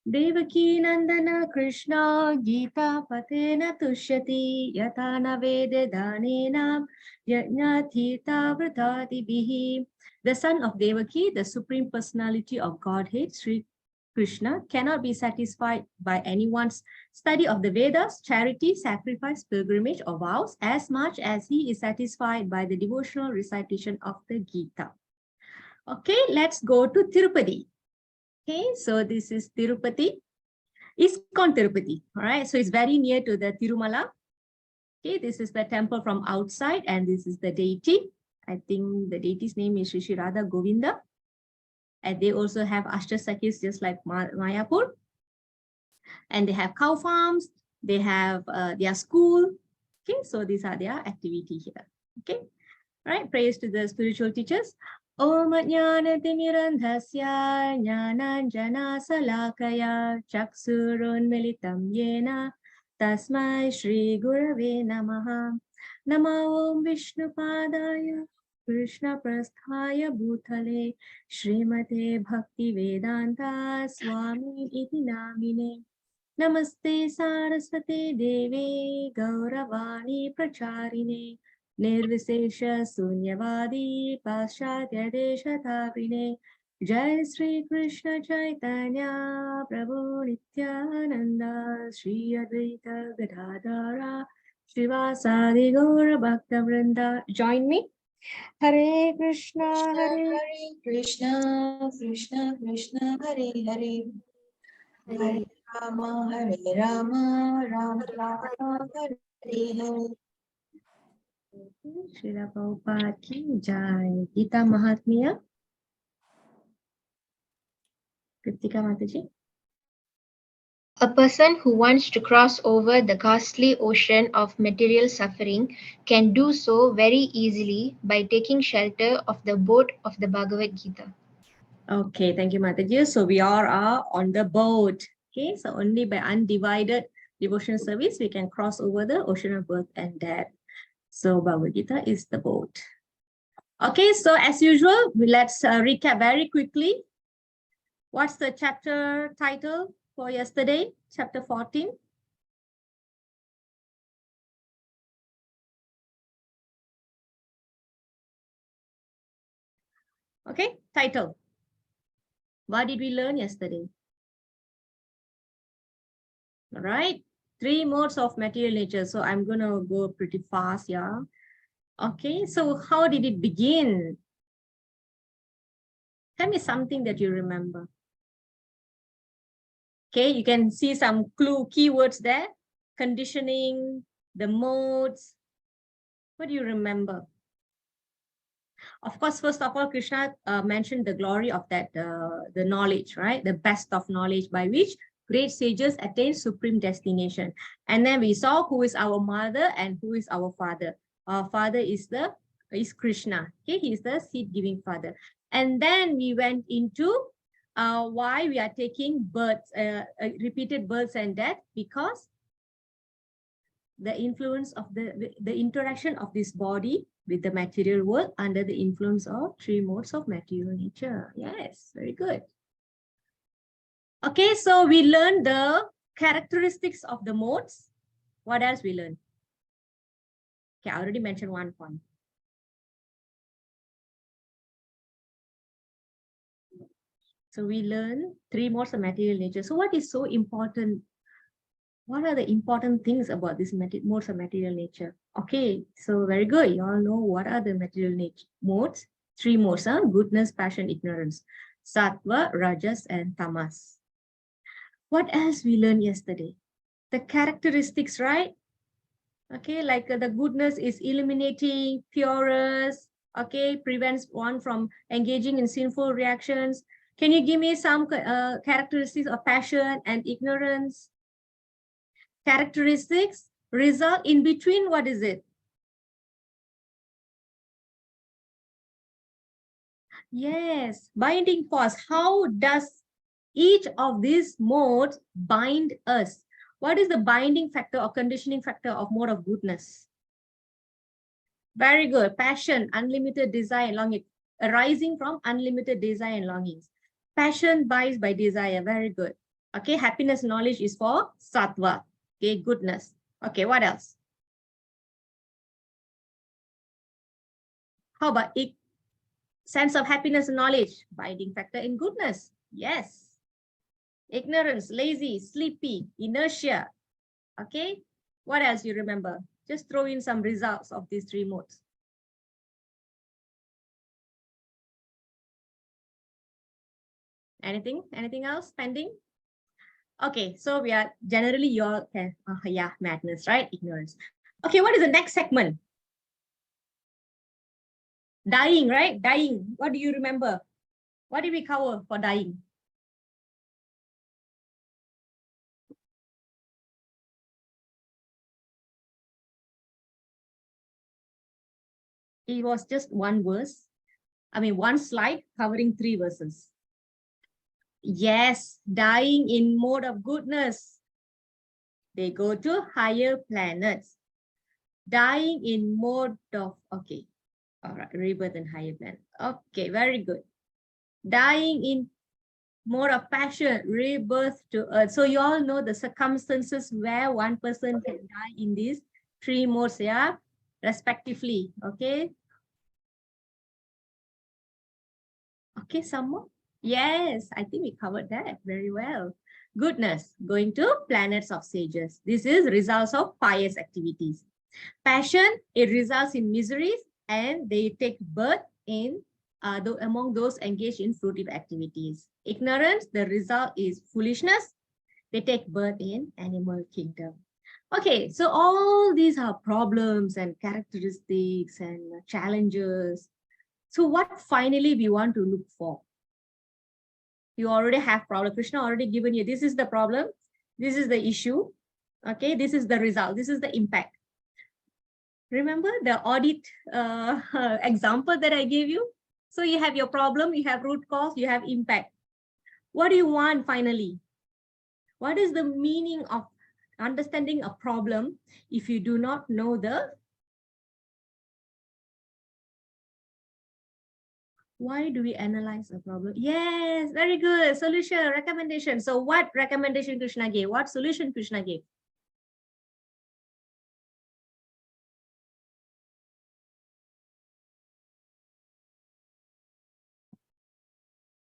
Devaki Nandana Krishna Gita Patena Tushyati Yatana Vede Dhanena Yajna Thita Vratati Bihi. The son of Devaki, the Supreme Personality of Godhead, Sri Krishna, cannot be satisfied by anyone's study of the Vedas, charity, sacrifice, pilgrimage, or vows as much as he is satisfied by the devotional recitation of the Gita. Okay, let's go to Tirupati. Okay, so this is Tirupati. ISKCON Tirupati. All right, so it's very near to the Tirumala. Okay, this is the temple from outside, and this is the deity. I think the deity's name is Shri Radha Govinda. And they also have Ashtasakis just like Mayapur. And they have cow farms. They have their school. Okay, so these are their activity here. Okay, all right, praise to the spiritual teachers. Om Jnana Timirandhasya Jnananjana Salakaya Chaksurun Militam Yena Tasmai Shri Gurave Namaha. Nama Om Vishnu Padaya Krishna Prasthaya Bhutale Srimate Bhakti Vedanta Swami Iti Namine. Namaste Saraswate Deve Gauravani Pracharine Nirvisesha Sunyavadi Paschatya Deshatapine. Jai Sri Krishna Chaitanya Prabhu Nityananda Shri Advaita Gadadara Srivasadi Gaura Bhakta Vrinda. Join me. Hare Krishna, Hare Krishna, Krishna Krishna, Hare Hare, Hare Rama, Hare Rama, Rama Rama, Hare Hare. Srila Prabhupada ki jai. Gita Mahatmya. Kritika Mataji. A person who wants to cross over the ghastly ocean of material suffering can do so very easily by taking shelter of the boat of the Bhagavad Gita. Okay, thank you, Mataji. So we are on the boat. Okay, so only by undivided devotional service we can cross over the ocean of birth and death. So Bhagavad Gita is the boat. Okay, so as usual, let's recap very quickly. What's the chapter title for yesterday? Chapter 14. Okay, title. What did we learn yesterday? All right, 3 modes of material nature. So I'm going to go pretty fast, yeah. Okay, so how did it begin? Tell me something that you remember. Okay, you can see some keywords there. Conditioning, the modes. What do you remember? Of course, first of all, Krishna mentioned the glory of that, the knowledge, right? The best of knowledge by which great sages attain supreme destination. And then we saw who is our mother and who is our father. Our father is Krishna. Okay, he is the seed-giving father. And then we went into why we are taking births, repeated births and death, because the influence of the interaction of this body with the material world under the influence of 3 modes of material nature. Yes, very good. Okay, so we learned the characteristics of the modes. What else we learned? Okay, I already mentioned one point. So we learn 3 modes of material nature. So what is so important? What are the important things about this modes of material nature? Okay, so very good. You all know what are the material modes. 3 modes, huh? Goodness, passion, ignorance. Sattva, Rajas, and Tamas. What else we learned yesterday? The characteristics, right? Okay, like the goodness is illuminating, purest, okay, prevents one from engaging in sinful reactions. Can you give me some characteristics of passion and ignorance? Characteristics result in between, what is it? Yes, binding force. How does each of these modes bind us? What is the binding factor or conditioning factor of mode of goodness? Very good. Passion, unlimited desire and longing, arising from unlimited desire and longings. Passion binds by desire. Very good. Okay, happiness knowledge is for sattva. Okay, goodness. Okay, what else? How about sense of happiness and knowledge? Binding factor in goodness. Yes. Ignorance, lazy, sleepy, inertia. Okay, what else you remember? Just throw in some results of these three modes. Anything else pending? Okay, so we are generally your yeah, madness, right? Ignorance. Okay, what is the next segment? Dying, right? Dying. What do you remember? What did we cover for dying? It was just one verse. I mean, one slide covering 3 verses. Yes, dying in mode of goodness. They go to higher planets. Dying in mode of, okay. All right, rebirth and higher planet. Okay, very good. Dying in mode of passion, rebirth to earth. So you all know the circumstances where one person can die in these 3 modes, yeah, respectively. Okay. Okay, some more. Yes, I think we covered that very well. Goodness, going to planets of sages. This is results of pious activities. Passion, it results in miseries and they take birth in among those engaged in fruitive activities. Ignorance, the result is foolishness. They take birth in animal kingdom. Okay, so all these are problems and characteristics and challenges. So what finally we want to look for? You already have problem. Krishna already given you, this is the problem, this is the issue, okay, this is the result, this is the impact. Remember the audit example that I gave you? So you have your problem, you have root cause, you have impact. What do you want finally? What is the meaning of understanding a problem if you do not know the why do we analyze a problem? Yes, very good. Solution, recommendation. So what recommendation Krishna gave? What solution Krishna gave?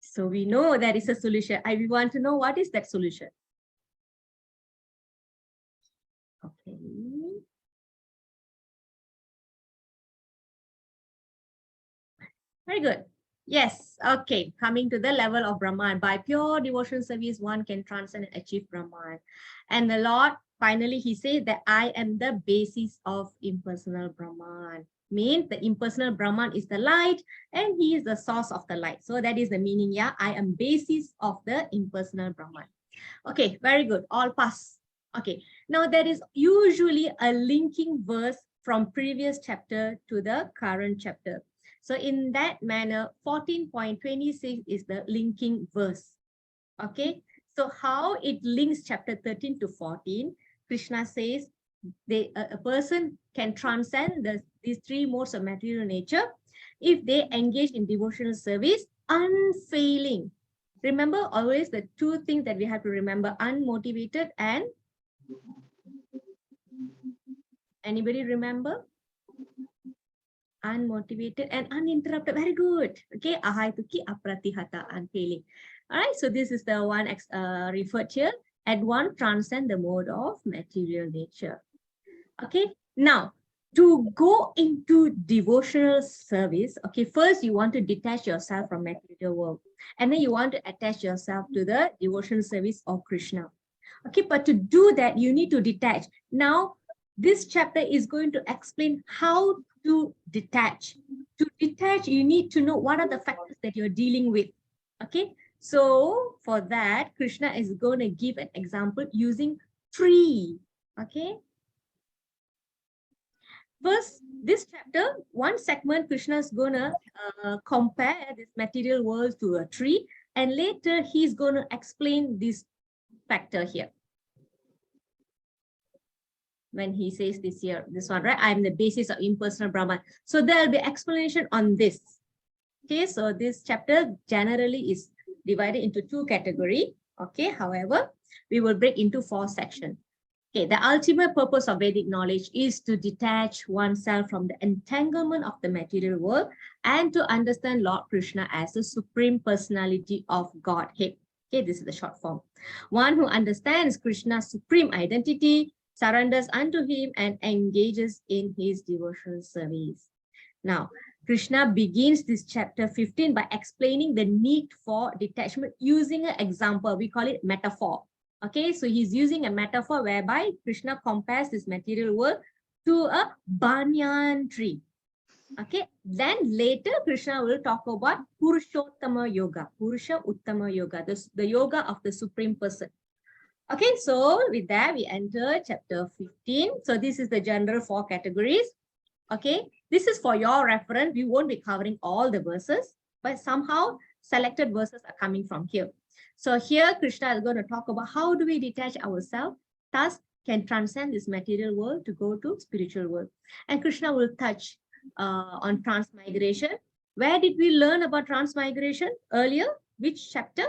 So we know there is a solution. We want to know what is that solution. Okay. Very good. Yes. Okay. Coming to the level of Brahman. By pure devotional service, one can transcend and achieve Brahman. And the Lord, finally, he said that I am the basis of impersonal Brahman. Means the impersonal Brahman is the light and he is the source of the light. So that is the meaning. Yeah, I am basis of the impersonal Brahman. Okay, very good. All pass. Okay, now there is usually a linking verse from previous chapter to the current chapter. So in that manner, 14.26 is the linking verse. Okay, so how it links chapter 13 to 14, Krishna says a person can transcend these 3 modes of material nature if they engage in devotional service unfailing. Remember always the 2 things that we have to remember, unmotivated and anybody remember? Unmotivated and uninterrupted. Very good. Okay, ahaituki apratihata, unfailing. All right, so this is the one referred here. At one transcend the mode of material nature. Okay, now to go into devotional service, okay, first you want to detach yourself from material world and then you want to attach yourself to the devotional service of Krishna. Okay, but to do that, you need to detach. Now, this chapter is going to explain how to detach. To detach, you need to know what are the factors that you're dealing with. Okay, so for that, Krishna is going to give an example using 3. Okay. First, this chapter, one segment, Krishna is going to compare this material world to a tree, and later he's going to explain this factor here. When he says this one, right? I'm the basis of impersonal Brahman. So there'll be explanation on this. Okay, so this chapter generally is divided into 2 categories. Okay, however, we will break into 4 sections. Okay, the ultimate purpose of Vedic knowledge is to detach oneself from the entanglement of the material world and to understand Lord Krishna as the supreme personality of Godhead. Okay, this is the short form. One who understands Krishna's supreme identity, surrenders unto him, and engages in his devotional service. Now, Krishna begins this chapter 15 by explaining the need for detachment using an example. We call it metaphor. Okay, so he's using a metaphor whereby Krishna compares this material world to a banyan tree. Okay, then later Krishna will talk about Purushottama Yoga, Purusha Uttama Yoga, the yoga of the Supreme Person. Okay, so with that, we enter chapter 15. So this is the general 4 categories. Okay, this is for your reference. We won't be covering all the verses, but somehow selected verses are coming from here. So here Krishna is going to talk about how do we detach ourselves, thus can transcend this material world to go to spiritual world. And Krishna will touch on transmigration. Where did we learn about transmigration earlier? Which chapter?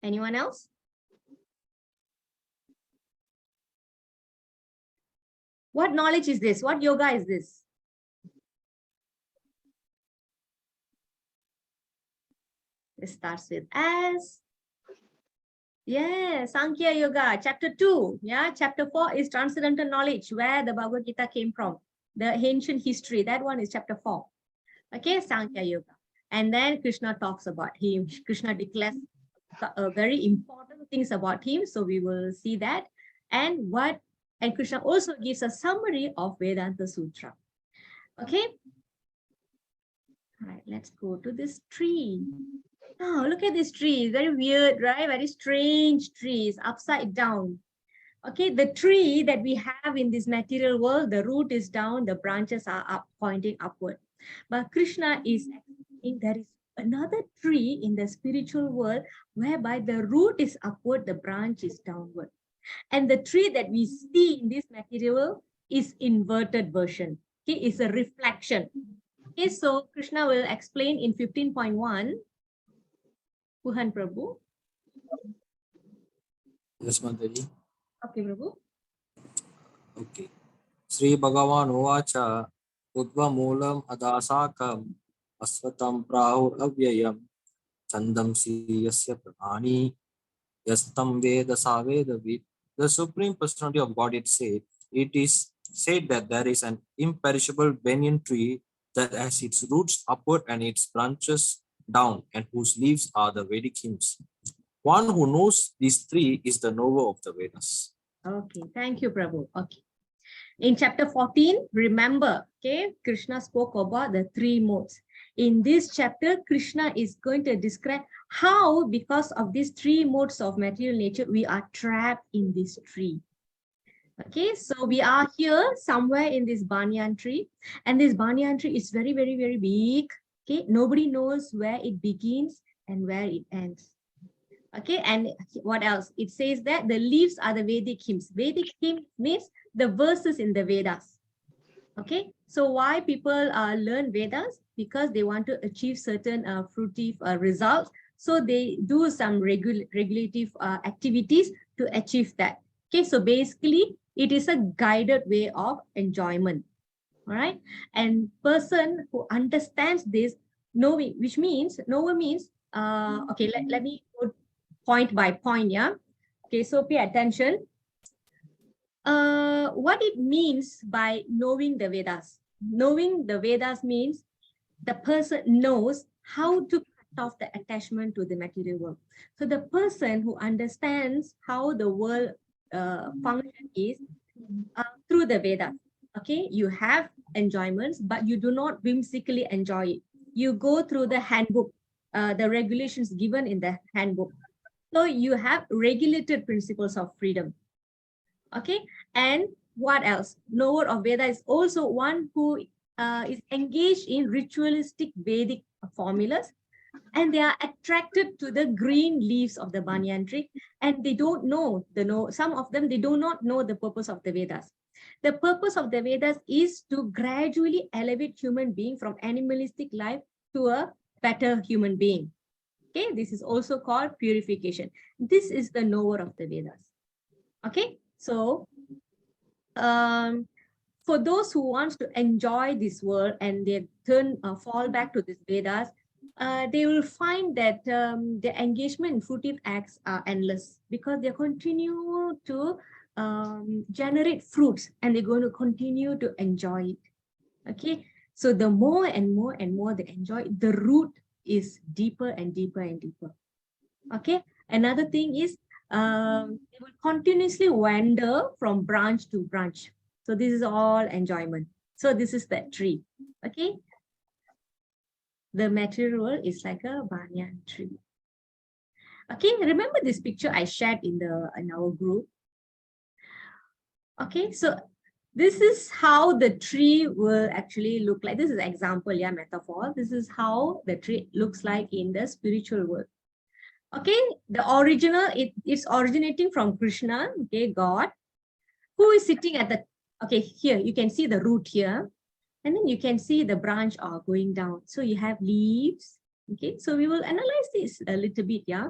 Anyone else? What knowledge is this? What yoga is this? It starts with S. Yeah, Sankhya Yoga, chapter 2. Yeah, chapter 4 is transcendental knowledge, where the Bhagavad Gita came from. The ancient history, that one is chapter 4. Okay, Sankhya Yoga. And then Krishna talks about him. Krishna declares very important things about him. So we will see that. And Krishna also gives a summary of Vedanta Sutra. Okay. All right, let's go to this tree. Oh, look at this tree. Very weird, right? Very strange trees, upside down. Okay, the tree that we have in this material world, the root is down, the branches are up, pointing upward. But Krishna is explaining there is another tree in the spiritual world whereby the root is upward, the branch is downward. And the tree that we see in this material world is inverted version. Okay, it's a reflection. Okay, so Krishna will explain in 15.1. Puhan Prabhu. Yes, Mataji. Okay, Prabhu. Okay. Sri Bhagavan Uvacha Udva Moolam Adasakam Asvatam Prahur Avyayam Chandam Siyasya Prani Yastam Veda Savedavid. The Supreme Personality of Godhead said, it is said that there is an imperishable banyan tree that has its roots upward and its branches down, and whose leaves are the Vedic hymns. One who knows these three is the knower of the Vedas. Okay, thank you, Prabhu. Okay. In chapter 14, remember, okay, Krishna spoke about the 3 modes. In this chapter, Krishna is going to describe how, because of these 3 modes of material nature, we are trapped in this tree. Okay, so we are here somewhere in this banyan tree, and this banyan tree is very, very, very big. Okay, nobody knows where it begins and where it ends. Okay, and what else? It says that the leaves are the Vedic hymns. Vedic hymn means the verses in the Vedas. Okay, so why people learn Vedas? Because they want to achieve certain fruitive results. So they do some regulative activities to achieve that. Okay, so basically it is a guided way of enjoyment. All right, and person who understands this, knowing, which means knower means okay, let me go point by point. Yeah, okay, so pay attention. What it means by knowing the Vedas. Knowing the Vedas means the person knows how to cut off the attachment to the material world. So the person who understands how the world function is through the Vedas. Okay, you have enjoyments, but you do not whimsically enjoy it. You go through the handbook, the regulations given in the handbook. So you have regulated principles of freedom. Okay, and what else? Knower of Veda is also one who is engaged in ritualistic Vedic formulas and they are attracted to the green leaves of the banyan tree, and they don't know some of them, they do not know the purpose of the Vedas. The purpose of the Vedas is to gradually elevate human being from animalistic life to a better human being. Okay, this is also called purification. This is the knower of the Vedas. Okay, so for those who wants to enjoy this world and they fall back to this Vedas, they will find that their engagement in fruitive acts are endless, because they continue to generate fruits and they're going to continue to enjoy it. Okay, so the more and more and more they enjoy, the root is deeper and deeper and deeper. Okay, another thing is they will continuously wander from branch to branch. So this is all enjoyment. So this is that tree. Okay, the material world is like a banyan tree. Okay, remember this picture I shared in our group. Okay, so this is how the tree will actually look like. This is example, yeah, metaphor. This is how the tree looks like in the spiritual world. Okay, the original, it's originating from Krishna, okay, God, who is sitting at the, okay, here, you can see the root here, and then you can see the branch are going down. So you have leaves, okay, so we will analyze this a little bit, yeah.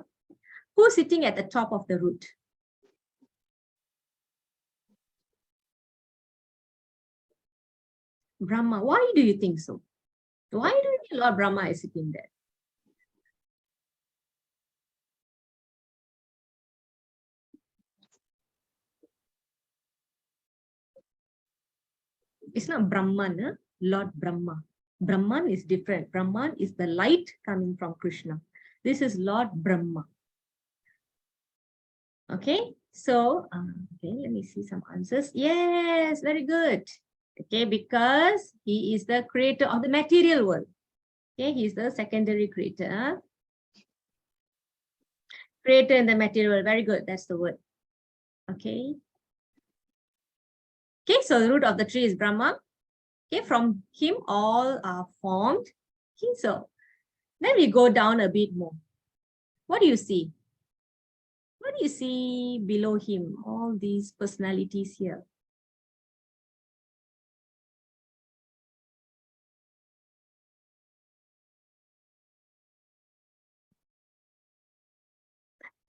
Who's sitting at the top of the root? Brahma. Why do you think so? Why do you think Lord Brahma is sitting there? It's not Brahman, huh? Lord Brahma. Brahman is different. Brahman is the light coming from Krishna. This is Lord Brahma. Okay, so okay, let me see some answers. Yes, very good. Okay, because he is the creator of the material world. Okay, he is the secondary creator. Creator in the material world. Very good. That's the word. Okay. Okay, so the root of the tree is Brahma. Okay, from him all are formed. Okay, so then we go down a bit more. What do you see? What do you see below him? All these personalities here.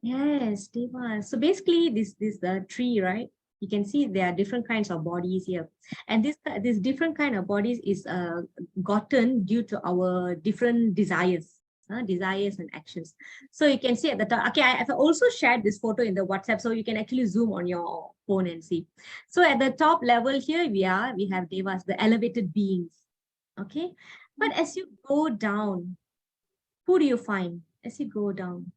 Yes, Deva. So basically, this the tree, right? You can see there are different kinds of bodies here, and this different kind of bodies is gotten due to our different desires. Desires and actions. So you can see at the top. Okay, I've also shared this photo in the WhatsApp, so you can actually zoom on your phone and see. So at the top level here, we have devas, the elevated beings. Okay, but as you go down, who do you find as you go down?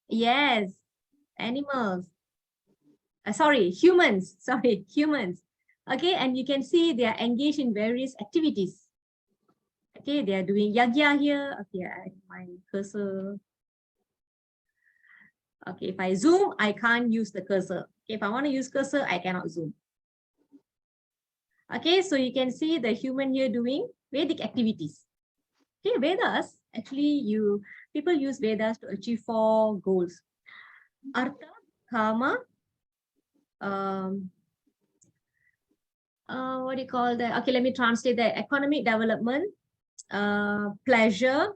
Yes, animals. Sorry, humans. Sorry, humans. Okay, and you can see they are engaged in various activities. Okay, they are doing yagya here. Okay, my cursor. Okay, if I zoom, I can't use the cursor. Okay, if I want to use cursor, I cannot zoom. Okay, so you can see the human here doing Vedic activities. Okay, Vedas, actually people use Vedas to achieve 4 goals. Artha, Kama, what do you call that? Okay, let me translate that. Economic development, pleasure,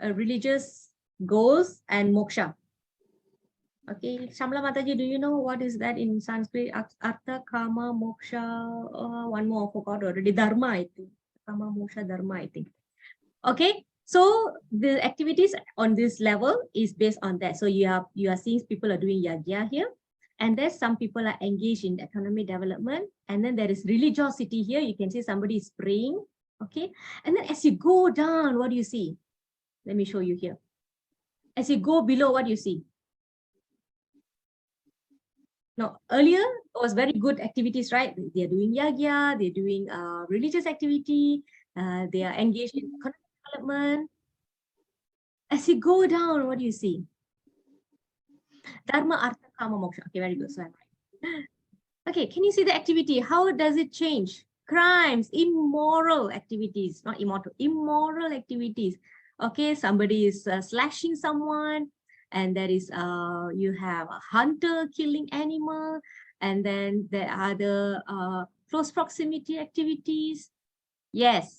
religious goals, and moksha. Okay, Shamla Mataji, do you know what is that in Sanskrit? Artha, Kama, moksha, one more I forgot already. Dharma, I think. Kama, moksha, dharma, I think. Okay, so the activities on this level is based on that. So you are seeing people are doing yagya here. And there's some people are engaged in economic development. And then there is religiosity here. You can see somebody is praying. Okay. And then as you go down, what do you see? Let me show you here. As you go below, what do you see? No, earlier it was very good activities, right? They're doing yagya, they're doing religious activity, they are engaged in economic development. As you go down, what do you see? Dharma, Artha, Kama, Moksha. Okay, very good. So I'm right. Okay, can you see the activity? How does it change? crimes, immoral activities, not immortal, immoral activities. Okay, somebody is slashing someone, and there is you have a hunter killing animal, and then there are the close proximity activities. Yes.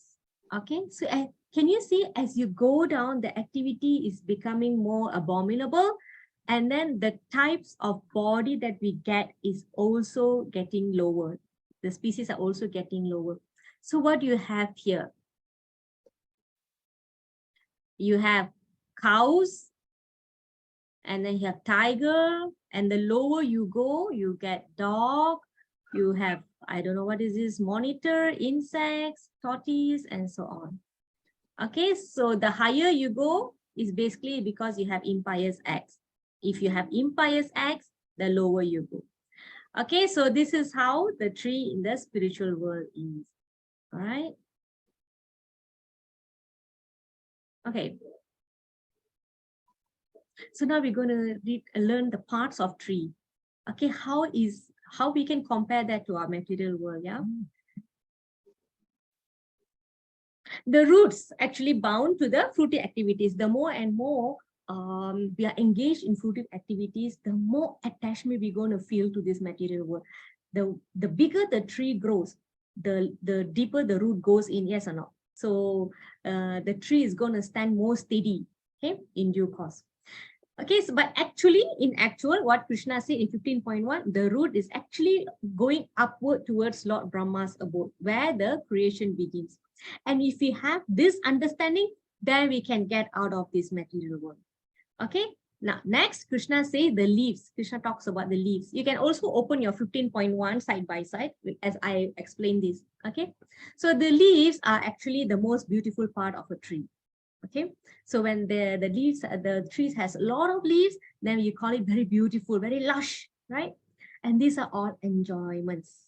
Okay, so can you see as you go down, the activity is becoming more abominable, and then the types of body that we get is also getting lower. The species are also getting lower. So what do you have here? You have cows, and then you have tiger, and the lower you go, you get dog, you have, I don't know what is this, monitor, insects, tortoise, and so on. Okay, so the higher you go is basically because you have impious acts. If you have impious acts, the lower you go. Okay, so this is how the tree in the spiritual world is. All right. Okay. So now we're going to learn the parts of tree. Okay, how we can compare that to our material world? Yeah. The roots actually bound to the fruitive activities. The more and more we are engaged in fruitive activities, the more attachment we're going to feel to this material world. The bigger the tree grows, the deeper the root goes in, yes or no? So the tree is going to stand more steady, okay, in due course. Okay, so but actually, in actual, what Krishna said in 15.1, the root is actually going upward towards Lord Brahma's abode, where the creation begins. And if we have this understanding, then we can get out of this material world. Okay, now next, Krishna says the leaves. Krishna talks about the leaves. You can also open your 15.1 side by side as I explain this. Okay, so the leaves are actually the most beautiful part of a tree. Okay, so when the leaves, the trees has a lot of leaves, then you call it very beautiful, very lush, right? And these are all enjoyments.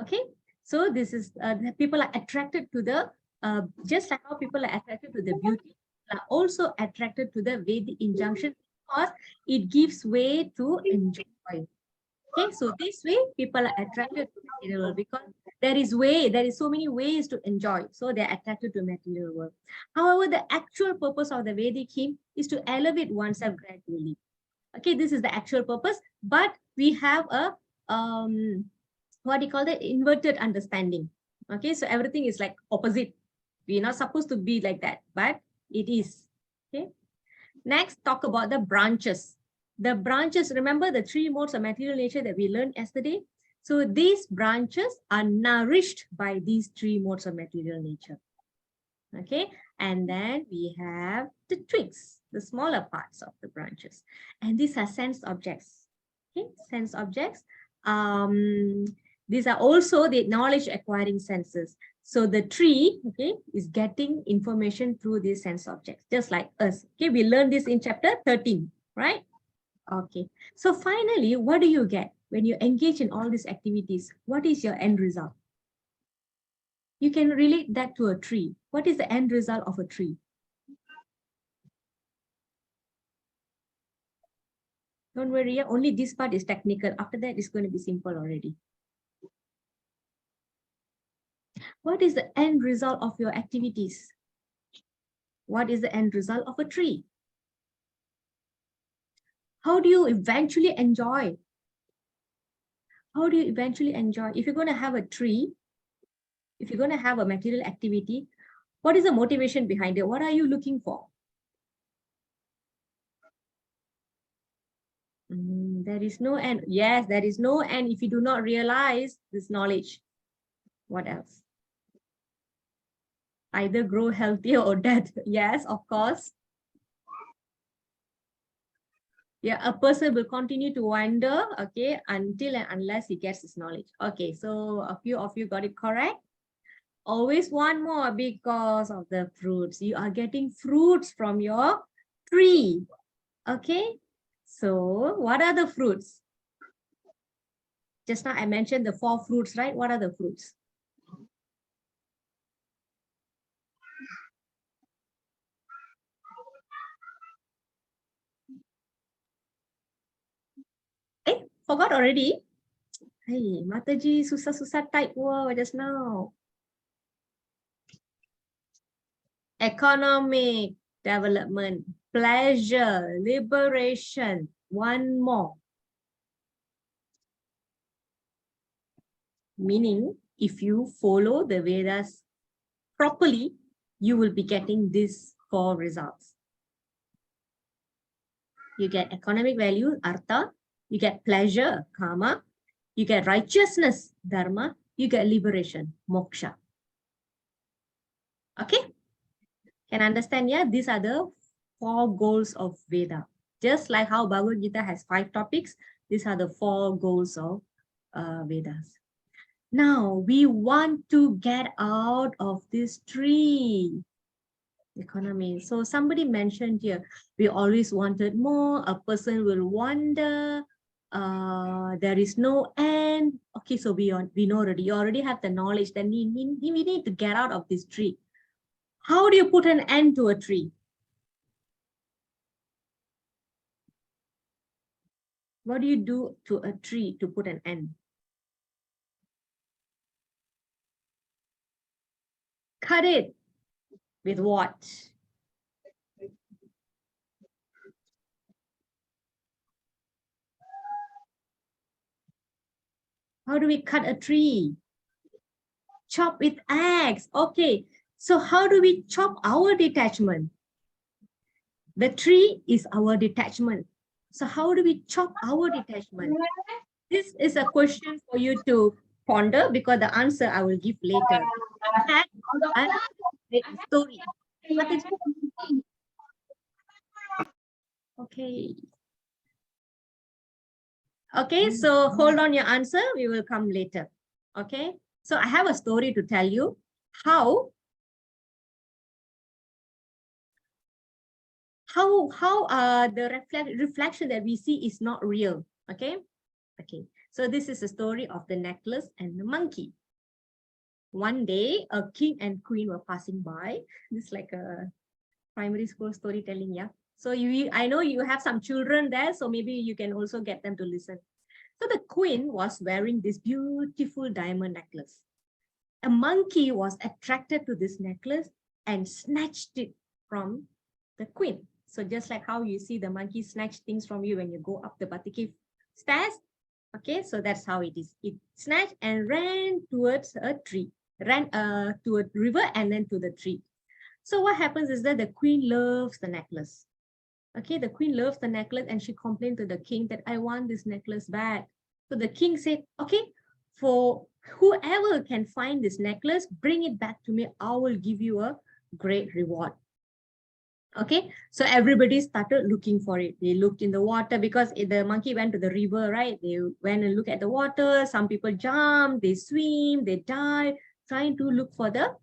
Okay, so this is people are attracted to the just like how people are attracted to the beauty, are also attracted to the Vedic injunction because it gives way to enjoy. Okay, so this way people are attracted to material world because there is so many ways to enjoy. So they're attracted to material world. However, the actual purpose of the Vedic hymn is to elevate oneself gradually. Okay, this is the actual purpose, but we have a what do you call the inverted understanding. Okay, so everything is like opposite. We're not supposed to be like that, but it is. Okay. Next, talk about the branches. The branches, remember the three modes of material nature that we learned yesterday? So these branches are nourished by these three modes of material nature. Okay, and then we have the twigs, the smaller parts of the branches. And these are sense objects. Okay, sense objects. These are also the knowledge acquiring senses. So the tree, okay, is getting information through these sense objects, just like us. Okay, we learned this in chapter 13, right? Okay, so finally, what do you get when you engage in all these activities? What is your end result? You can relate that to a tree. What is the end result of a tree? Don't worry, only this part is technical. After that, it's going to be simple already. What is the end result of your activities? What is the end result of a tree? How do you eventually enjoy? How do you eventually enjoy? If you're going to have a tree, if you're going to have a material activity, what is the motivation behind it? What are you looking for? There is no end. Yes, there is no end if you do not realize this knowledge. What else? Either grow healthier or dead. Yes, of course. Yeah, a person will continue to wander, okay, until and unless he gets his knowledge. Okay, so a few of you got it correct. Always one more because of the fruits. You are getting fruits from your tree. Okay, so what are the fruits? Just now I mentioned the 4 fruits, right? What are the fruits? Forgot already? Hey, Mataji, susah-susah type word just now. Economic development, pleasure, liberation. One more. Meaning, if you follow the Vedas properly, you will be getting these 4 results. You get economic value, artha. You get pleasure, kama. You get righteousness, dharma. You get liberation, moksha. Okay? Can understand? Yeah, these are the 4 goals of Veda. Just like how Bhagavad Gita has 5 topics, these are the 4 goals of Vedas. Now, we want to get out of this tree. Economy. So somebody mentioned here, we always wanted more, a person will wonder, there is no end. Okay, so we know already, you already have the knowledge that we need to get out of this tree. How do you put an end to a tree? What do you do to a tree to put an end? Cut it with what? How do we cut a tree? Chop with axe. Okay, so how do we chop our detachment? The tree is our detachment. So how do we chop our detachment? This is a question for you to ponder because the answer I will give later. And another great story. Okay. Okay, so hold on your answer. We will come later. Okay. So I have a story to tell you how the reflection that we see is not real. Okay. Okay. So this is a story of the necklace and the monkey. One day, a king and queen were passing by. This is like a primary school storytelling, yeah. So I know you have some children there, so maybe you can also get them to listen. So the queen was wearing this beautiful diamond necklace. A monkey was attracted to this necklace and snatched it from the queen. So just like how you see the monkey snatch things from you when you go up the Batiki stairs. Okay, so that's how it is. It snatched and ran towards a tree, ran to a river and then to the tree. So what happens is that the queen loves the necklace. Okay, the queen loves the necklace and she complained to the king that I want this necklace back. So the king said, okay, for whoever can find this necklace, bring it back to me. I will give you a great reward. Okay, so everybody started looking for it. They looked in the water because the monkey went to the river, right? They went and looked at the water. Some people jump, they swim, they dive, trying to look for the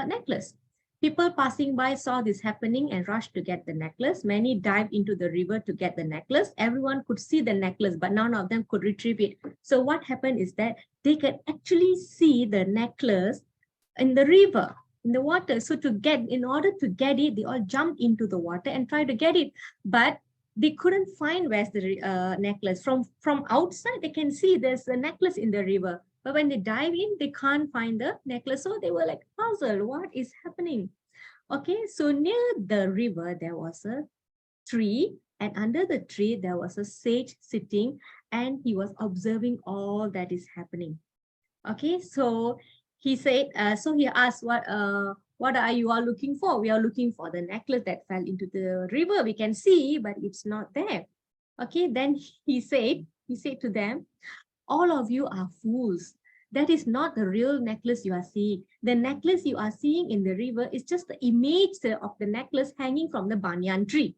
necklace. People passing by saw this happening and rushed to get the necklace. Many dived into the river to get the necklace. Everyone could see the necklace, but none of them could retrieve it. So what happened is that they could actually see the necklace in the river, in the water. So in order to get it, they all jumped into the water and tried to get it. But they couldn't find where's the necklace. From outside, they can see there's a necklace in the river. But when they dive in, they can't find the necklace. So they were like puzzled, what is happening? Okay, so near the river, there was a tree. And under the tree, there was a sage sitting and he was observing all that is happening. Okay, so he said, so he asked, what are you all looking for? We are looking for the necklace that fell into the river. We can see, but it's not there. Okay, then he said to them, all of you are fools. That is not the real necklace you are seeing. The necklace you are seeing in the river is just the image of the necklace hanging from the banyan tree.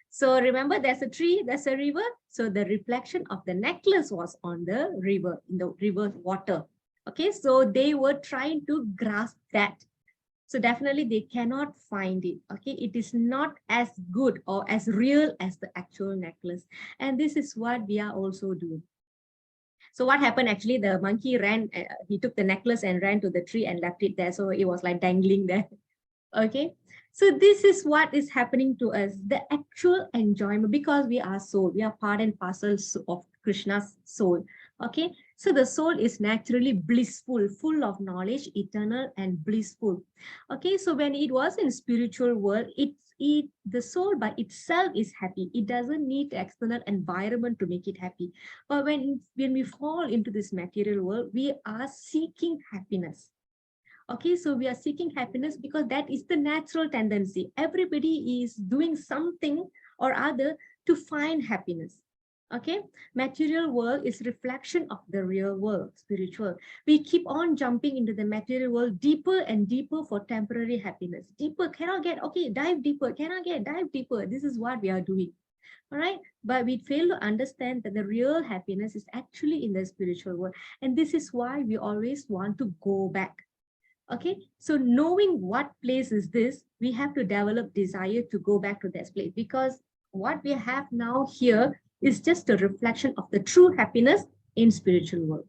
So remember, there's a tree, there's a river. So the reflection of the necklace was on the river, in the river water. Okay, so they were trying to grasp that. So definitely they cannot find it. Okay, it is not as good or as real as the actual necklace. And this is what we are also doing. So what happened actually, the monkey ran, he took the necklace and ran to the tree and left it there. So it was like dangling there. Okay. So this is what is happening to us, the actual enjoyment, because we are soul, we are part and parcel of Krishna's soul. Okay, so the soul is naturally blissful, full of knowledge, eternal and blissful. Okay, so when it was in spiritual world, the soul by itself is happy. It doesn't need the external environment to make it happy. But when we fall into this material world, we are seeking happiness. Okay, so we are seeking happiness because that is the natural tendency. Everybody is doing something or other to find happiness. Okay, material world is reflection of the real world, spiritual. We keep on jumping into the material world deeper and deeper for temporary happiness. Deeper, cannot get, okay, dive deeper, cannot get, dive deeper. This is what we are doing. All right, but we fail to understand that the real happiness is actually in the spiritual world. And this is why we always want to go back. Okay, so knowing what place is this, we have to develop desire to go back to this place, because what we have now here is just a reflection of the true happiness in spiritual world.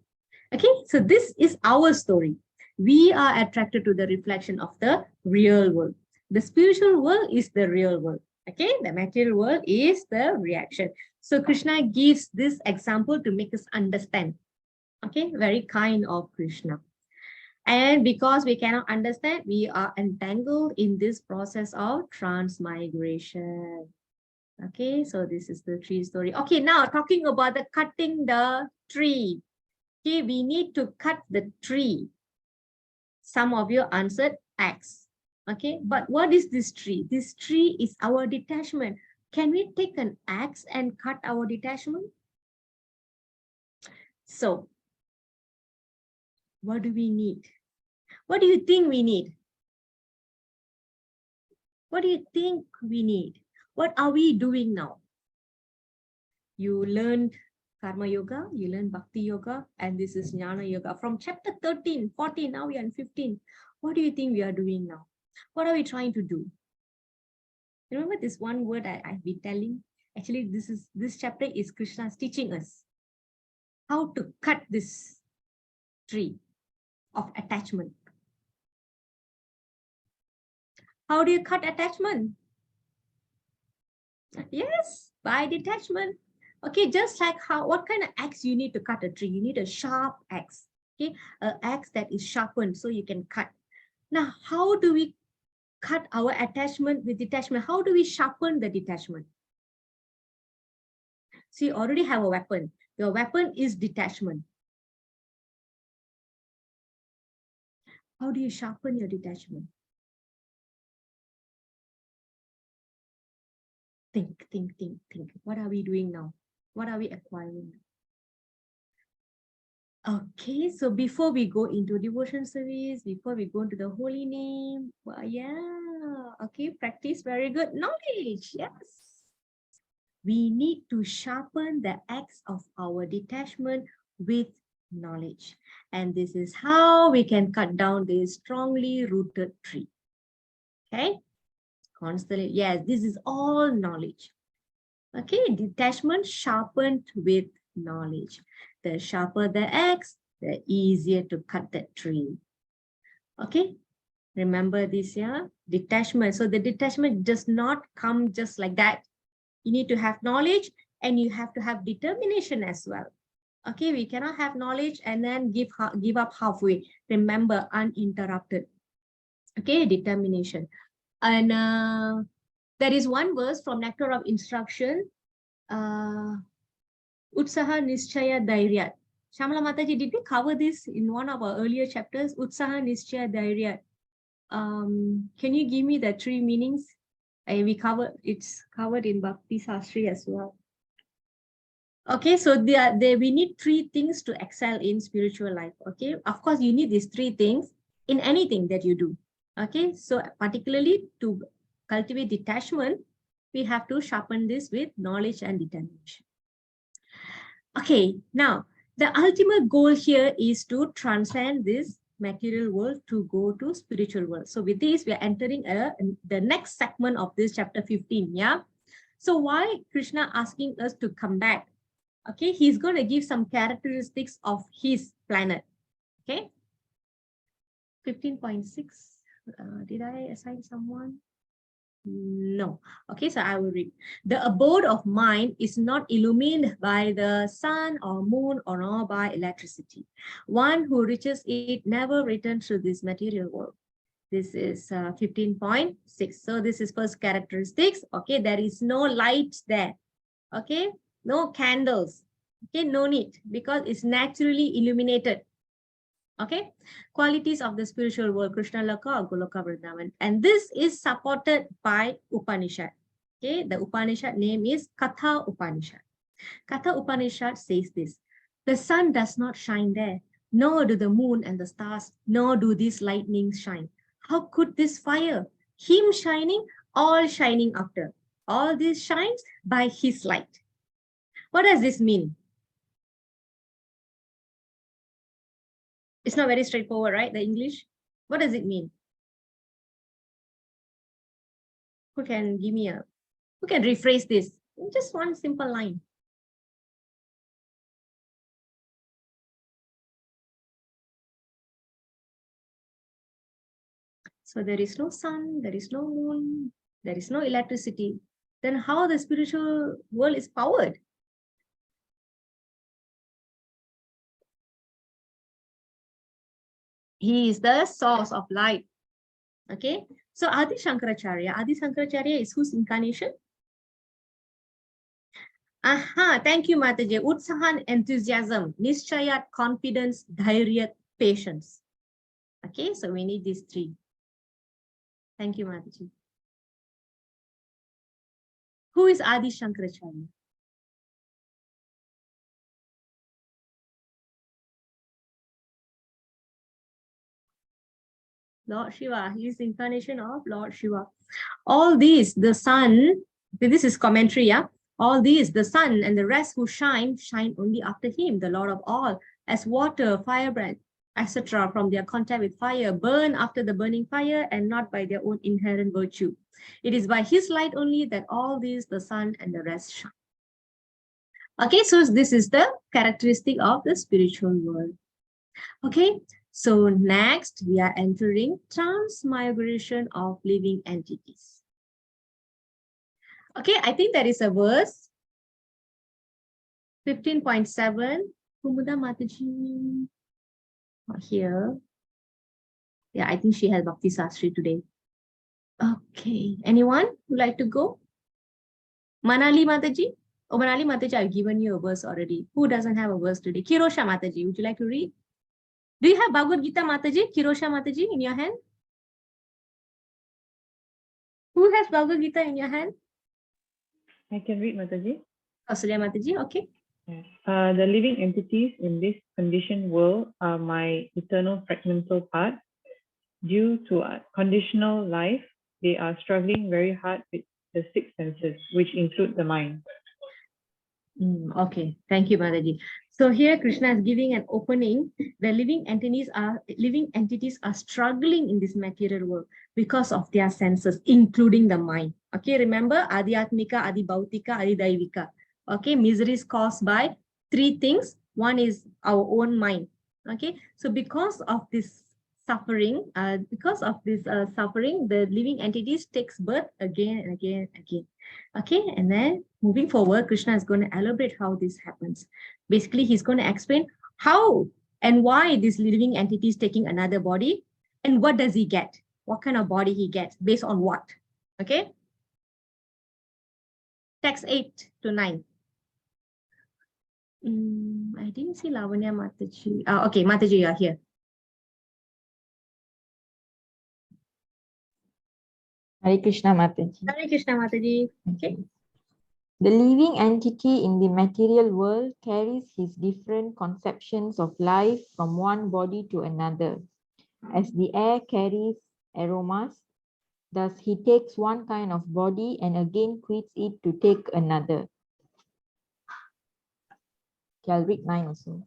Okay, so this is our story. We are attracted to the reflection of the real world. The spiritual world is the real world. Okay, the material world is the reaction. So Krishna gives this example to make us understand. Okay, very kind of Krishna. And because we cannot understand, we are entangled in this process of transmigration. Okay, so this is the tree story. Okay, now talking about the cutting the tree. Okay, we need to cut the tree. Some of you answered axe. Okay, but what is this tree? This tree is our detachment. Can we take an axe and cut our detachment? So, what do we need? What do you think we need? What do you think we need? What are we doing now? You learned Karma Yoga, you learned Bhakti Yoga, and this is Jnana Yoga. From chapter 13, 14, now we are in 15. What do you think we are doing now? What are we trying to do? Remember this one word I've been telling? Actually, this chapter is Krishna's teaching us how to cut this tree of attachment. How do you cut attachment? Yes, by detachment. Okay, just like what kind of axe you need to cut a tree? You need a sharp axe. Okay, an axe that is sharpened so you can cut. Now, how do we cut our attachment with detachment? How do we sharpen the detachment? So you already have a weapon. Your weapon is detachment. How do you sharpen your detachment? Think, think, think, think. What are we doing now? What are we acquiring? Okay, so before we go into devotion service, before we go into the holy name, well, yeah, okay, practice, very good. Knowledge, yes. We need to sharpen the axe of our detachment with knowledge. And this is how we can cut down this strongly rooted tree. Okay, constantly, yes, this is all knowledge. Okay, detachment sharpened with knowledge. The sharper the axe, the easier to cut that tree. Okay, remember this, yeah? Detachment. So the detachment does not come just like that. You need to have knowledge and you have to have determination as well. Okay, we cannot have knowledge and then give up halfway. Remember, uninterrupted. Okay, determination. And there is one verse from Nectar of Instruction. Utsaha Nischaya Dhairyat. Shamala Mataji, did we cover this in one of our earlier chapters? Utsaha Nischaya Dhairyat. Can you give me the three meanings? It's covered in Bhakti Sastri as well. Okay, so we need three things to excel in spiritual life. Okay, of course, you need these three things in anything that you do. Okay, so particularly to cultivate detachment, we have to sharpen this with knowledge and determination. Okay, now the ultimate goal here is to transcend this material world to go to spiritual world. So with this, we are entering the next segment of this chapter 15. Yeah. So why Krishna asking us to come back? Okay, he's going to give some characteristics of his planet. Okay. 15.6. Did I assign someone? No. Okay, so I will read. The abode of mind is not illumined by the sun or moon or nor by electricity. One who reaches it never returns to this material world. This is 15.6. So this is first characteristics. Okay, there is no light there. Okay, no candles. Okay, no need because it's naturally illuminated. Okay, qualities of the spiritual world, Krishna Loka or Goloka Vrindavan. And this is supported by Upanishad. Okay, the Upanishad name is Katha Upanishad. Katha Upanishad says this: the sun does not shine there, nor do the moon and the stars, nor do these lightnings shine. How could this fire? Him shining, all shining after. All this shines by his light. What does this mean? It's not very straightforward, right? The English. What does it mean? Who can give me a, who can rephrase this? Just one simple line. So there is no sun, there is no moon, there is no electricity. Then how the spiritual world is powered? He is the source of light. Okay. So Adi Shankaracharya is whose incarnation? Aha, thank you, Mataji. Utsahan, enthusiasm, Nischayat, confidence, dhairyat, patience. Okay, so we need these three. Thank you, Mataji. Who is Adi Shankaracharya? Lord Shiva, he is the incarnation of Lord Shiva. All these, the sun, this is commentary, yeah? All these, the sun and the rest who shine, shine only after him, the Lord of all, as water, firebrand, etc., from their contact with fire, burn after the burning fire and not by their own inherent virtue. It is by his light only that all these, the sun and the rest shine. Okay, so this is the characteristic of the spiritual world. Okay, so next we are entering transmigration of living entities. Okay, I think there is a verse 15.7. Kumuda Mataji here. Yeah, I think she has Bhakti Sastri today. Okay, anyone would like to go? Manali Mataji? Oh, Manali Mataji, I've given you a verse already. Who doesn't have a verse today? Kirosha Mataji, would you like to read? Do you have Bhagavad Gita Mataji, Kirosha Mataji in your hand? Who has Bhagavad Gita in your hand? I can read, Mataji. Kausalya Mataji, okay. Yes. The living entities in this conditioned world are my eternal fragmental part. Due to conditional life, they are struggling very hard with the six senses, which include the mind. Okay, thank you, Mataji. So here Krishna is giving an opening. The living entities are struggling in this material world because of their senses, including the mind. Okay, remember Adhyatmika, Adibhautika, Adidaivika. Okay, misery is caused by three things. One is our own mind. Okay, so because of this suffering, the living entities takes birth again and again and again. Okay, and then moving forward, Krishna is going to elaborate how this happens. Basically, he's going to explain how and why this living entity is taking another body and what does he get? What kind of body he gets based on what? Okay. Text 8 to 9. I didn't see Lavanya Mataji. Okay, Mataji, you are here. Hare Krishna Mataji. Hare Krishna Mataji. Okay. The living entity in the material world carries his different conceptions of life from one body to another. As the air carries aromas, thus he takes one kind of body and again quits it to take another. Okay, I'll read 9 also.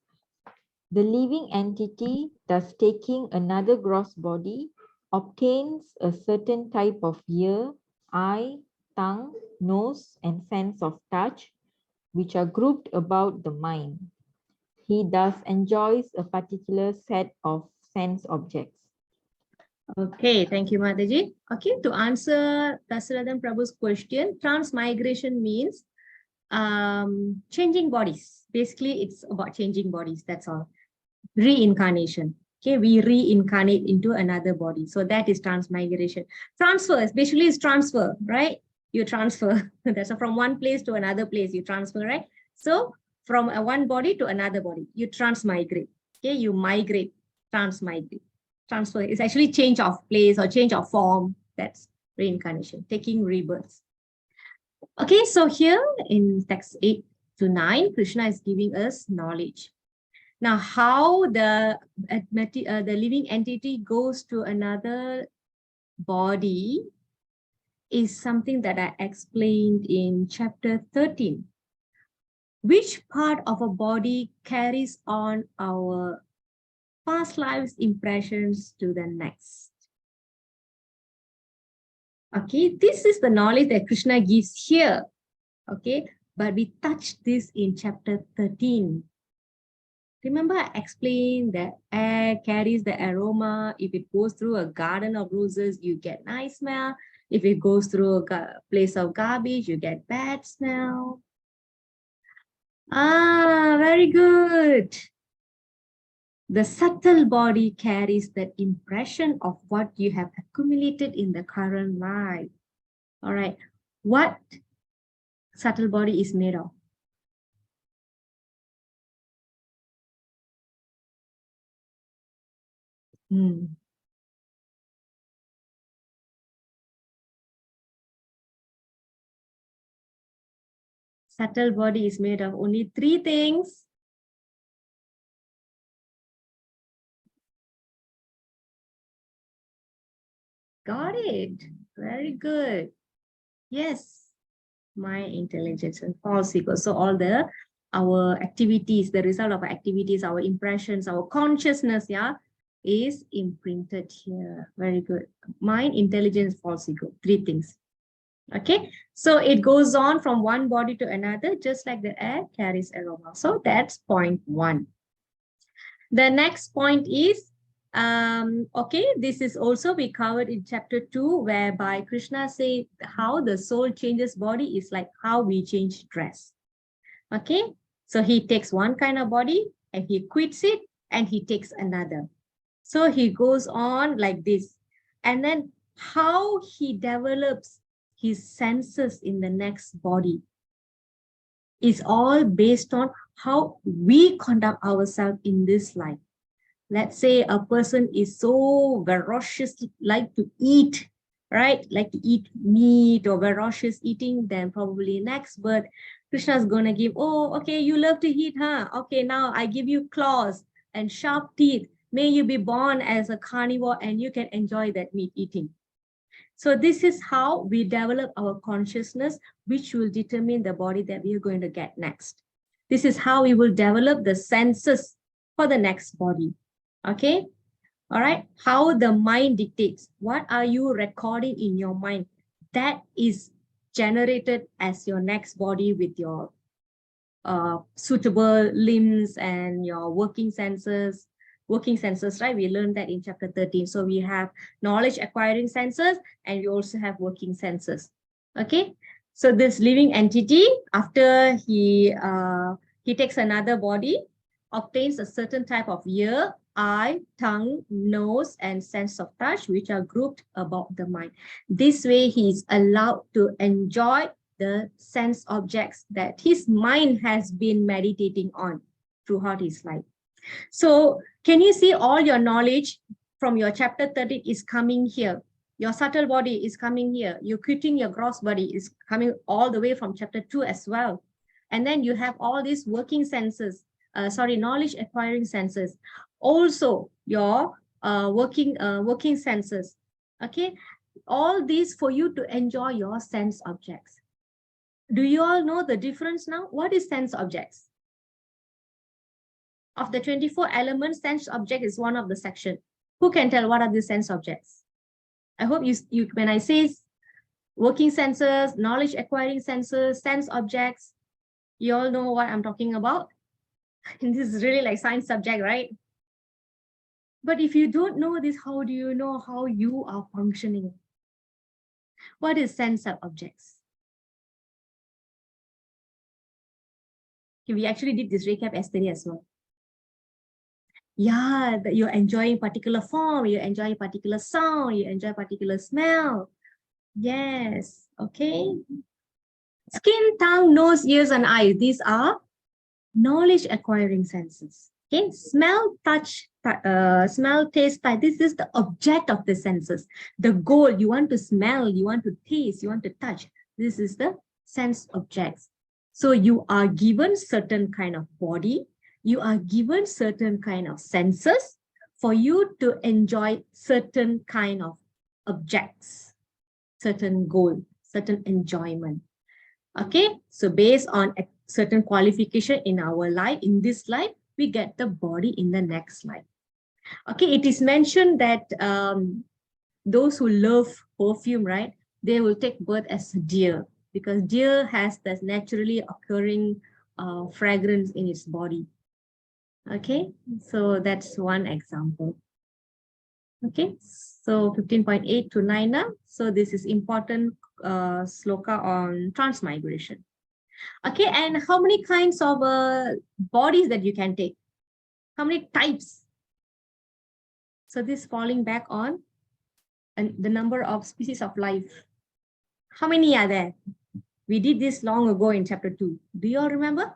The living entity, thus taking another gross body, obtains a certain type of ear, eye, tongue, nose, and sense of touch, which are grouped about the mind. He thus enjoys a particular set of sense objects. Okay, thank you, Mataji. Okay, to answer Dasaradan Prabhu's question, transmigration means changing bodies. Basically, it's about changing bodies. That's all. Reincarnation. Okay, we reincarnate into another body. So that is transmigration. Transfer, basically is transfer, right? You transfer. That's from one place to another place. You transfer, right? So from one body to another body, you transmigrate. Okay, you migrate, transmigrate. Transfer is actually change of place or change of form. That's reincarnation, taking rebirths. Okay, so here in text 8 to 9, Krishna is giving us knowledge. Now, how the living entity goes to another body is something that I explained in chapter 13. Which part of a body carries on our past lives impressions to the next? Okay, this is the knowledge that Krishna gives here. Okay, but we touched this in chapter 13. Remember, I explained that air carries the aroma. If it goes through a garden of roses, you get nice smell. If it goes through a place of garbage, you get bad smell. Ah, very good. The subtle body carries the impression of what you have accumulated in the current life. All right. What subtle body is made of? Subtle body is made of only 3 things. Got it. Very good. Yes. Mind, intelligence, and false ego. So all our activities, the result of our activities, our impressions, our consciousness, yeah, is imprinted here. Very good. Mind, intelligence, false ego. 3 things. Okay. So it goes on from one body to another, just like the air carries aroma. So that's point 1. The next point is, okay, this is also we covered in chapter 2, whereby Krishna said how the soul changes body is like how we change dress. Okay, so he takes one kind of body and he quits it and he takes another. So he goes on like this. And then how he develops his senses in the next body is all based on how we conduct ourselves in this life. Let's say a person is so voracious, like to eat, right? Like to eat meat or voracious eating, then probably next birth, Krishna is going to give, oh, okay, you love to eat, huh? Okay, now I give you claws and sharp teeth. May you be born as a carnivore and you can enjoy that meat eating. So this is how we develop our consciousness, which will determine the body that we are going to get next. This is how we will develop the senses for the next body. Okay, all right. How the mind dictates. What are you recording in your mind? That is generated as your next body with your suitable limbs and your working senses. Working senses, right? We learned that in chapter 13. So we have knowledge acquiring senses and we also have working senses. Okay. So this living entity, after he takes another body, obtains a certain type of ear, eye, tongue, nose, and sense of touch, which are grouped about the mind. This way, he is allowed to enjoy the sense objects that his mind has been meditating on throughout his life. So can you see all your knowledge from your chapter 13 is coming here? Your subtle body is coming here. You're quitting your gross body is coming all the way from chapter 2 as well. And then you have all these working senses, knowledge acquiring senses. Also your working senses. Okay, all these for you to enjoy your sense objects. Do you all know the difference now? What is sense objects? Of the 24 elements, sense object is one of the section. Who can tell what are the sense objects? I hope you when I say working senses, knowledge acquiring senses, sense objects, you all know what I'm talking about. And this is really like science subject, right? But if you don't know this, how do you know how you are functioning? What is sense of objects? Okay, we actually did this recap yesterday as well. Yeah, that you're enjoying particular form, you're enjoying particular sound, you enjoy particular smell. Yes, okay. Skin, tongue, nose, ears, and eyes. These are knowledge acquiring senses. Okay, smell, touch, smell, taste, touch. This is the object of the senses. The goal, you want to smell, you want to taste, you want to touch. This is the sense objects. So you are given certain kind of body, you are given certain kind of senses for you to enjoy certain kind of objects, certain goal, certain enjoyment. Okay, so based on a certain qualification in our life, in this life, we get the body in the next life. Okay, it is mentioned that those who love perfume, right, they will take birth as deer, because deer has this naturally occurring fragrance in its body. Okay, so that's one example. Okay, so 15.8 to 9 now. So this is important sloka on transmigration. Okay, and how many kinds of bodies that you can take? How many types? So this falling back on the number of species of life. How many are there? We did this long ago in chapter 2. Do you all remember?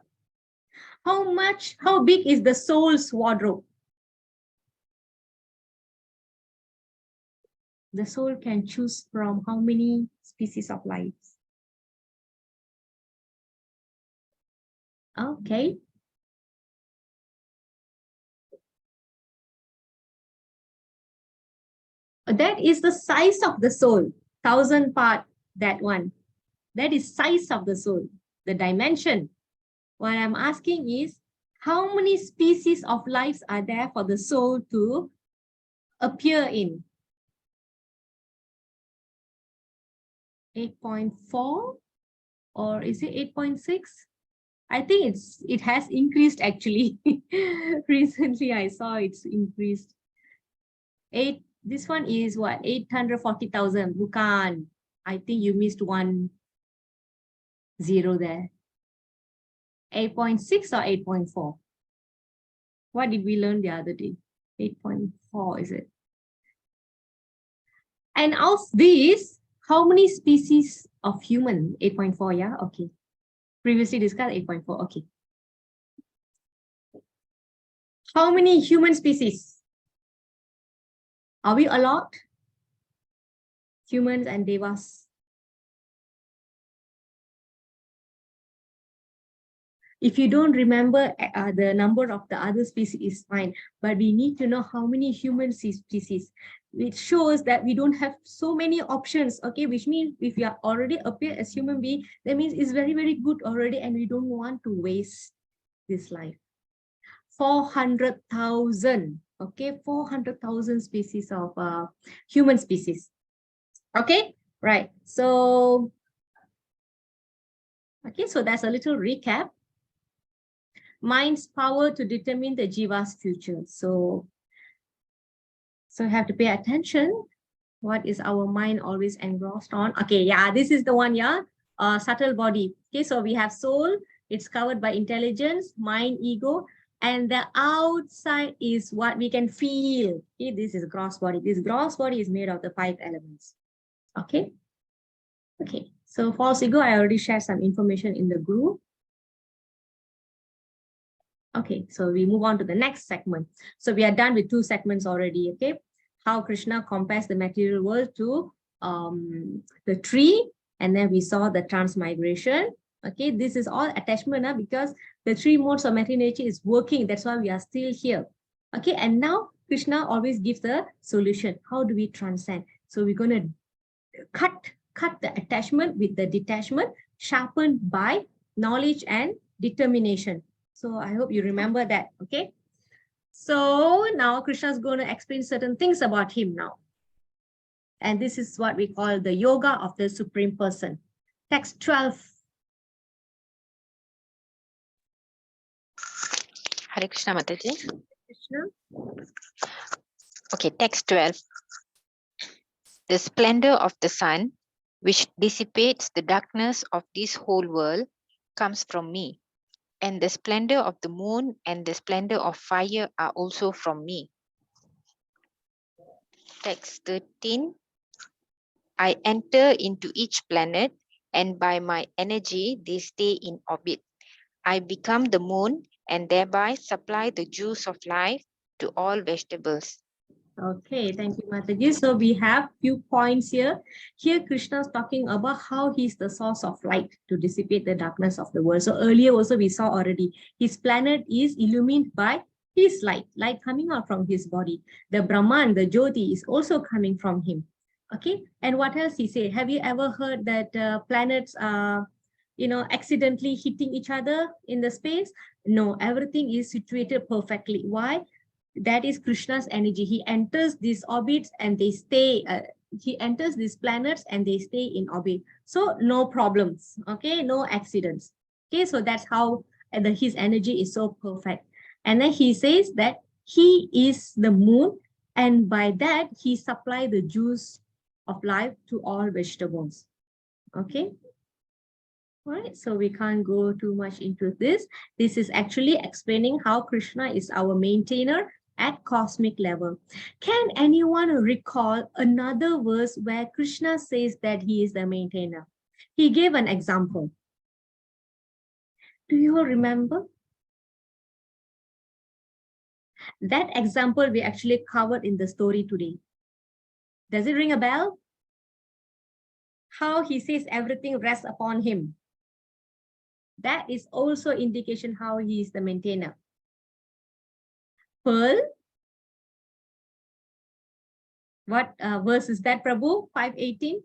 How big is the soul's wardrobe? The soul can choose from how many species of life? Okay. That is the size of the soul. 1,000 part, that one. That is size of the soul, the dimension. What I'm asking is, how many species of lives are there for the soul to appear in? 8.4 or is it 8.6? I think it has increased actually. Recently I saw it's increased. This one is what? 840,000. Bukan. I think you missed 1 0 there. 8.6 or 8.4? What did we learn the other day? 8.4 is it? And of these, how many species of human? 8.4, yeah? Okay. Previously discussed 8.4, okay. How many human species? Are we a lot? Humans and devas. If you don't remember the number of the other species, is fine. But we need to know how many human species. It shows that we don't have so many options, okay? Which means if you are already appear as human being, that means it's very, very good already, and we don't want to waste this life. 400,000, okay? 400,000 species of human species. Okay, right. So, okay, so that's a little recap. Mind's power to determine the jiva's future. So you have to pay attention. What is our mind always engrossed on? Okay, yeah, this is the one, yeah. Subtle body. Okay, so we have soul. It's covered by intelligence, mind, ego, and the outside is what we can feel. Okay, this is gross body. This gross body is made of the 5 elements. Okay. Okay, so false ego, I already shared some information in the group. Okay, so we move on to the next segment. So we are done with 2 segments already, okay? How Krishna compares the material world to the tree, and then we saw the transmigration. Okay, this is all attachment because the 3 modes of material nature is working. That's why we are still here. Okay, and now Krishna always gives the solution. How do we transcend? So we're going to cut the attachment with the detachment, sharpened by knowledge and determination. So I hope you remember that, okay? So now Krishna is going to explain certain things about him now. And this is what we call the yoga of the Supreme Person. Text 12. Hare Krishna Mataji. Krishna. Okay, text 12. The splendor of the sun, which dissipates the darkness of this whole world, comes from me. And the splendor of the moon and the splendor of fire are also from me. Text 13. I enter into each planet, and by my energy they stay in orbit. I become the moon and thereby supply the juice of life to all vegetables. Okay, thank you, Mataji. So we have few points here. Here, Krishna is talking about how he's the source of light to dissipate the darkness of the world. So earlier also we saw already, his planet is illumined by his light coming out from his body. The Brahman, the Jyoti is also coming from him. Okay, and what else he said? Have you ever heard that planets are, accidentally hitting each other in the space? No, everything is situated perfectly. Why? That is Krishna's energy. He enters these orbits and they stay, he enters these planets and they stay in orbit. So no problems, okay, no accidents. Okay, so that's how his energy is so perfect. And then he says that he is the moon, and by that he supplies the juice of life to all vegetables. Okay. All right, so we can't go too much into this. This is actually explaining how Krishna is our maintainer at cosmic level. Can anyone recall another verse where Krishna says that he is the maintainer? He gave an example. Do you all remember? That example we actually covered in the story today. Does it ring a bell? How he says everything rests upon him. That is also indication how he is the maintainer. Pearl, what verse is that, Prabhu? 5:18?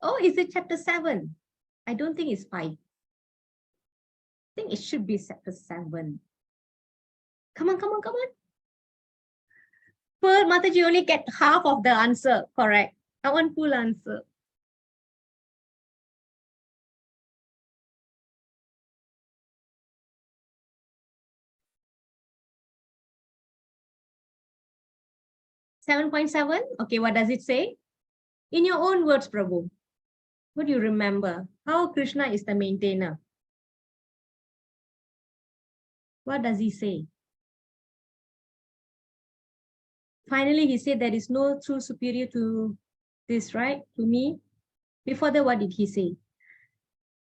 Oh, is it chapter 7? I don't think it's 5. I think it should be chapter 7. Come on, come on, come on. Pearl, Mataji only get half of the answer correct. I want full answer. $7.7. Okay, what does it say? In your own words, Prabhu. What do you remember? How Krishna is the maintainer? What does he say? Finally, he said there is no true superior to this, right? To me. Before that, what did he say?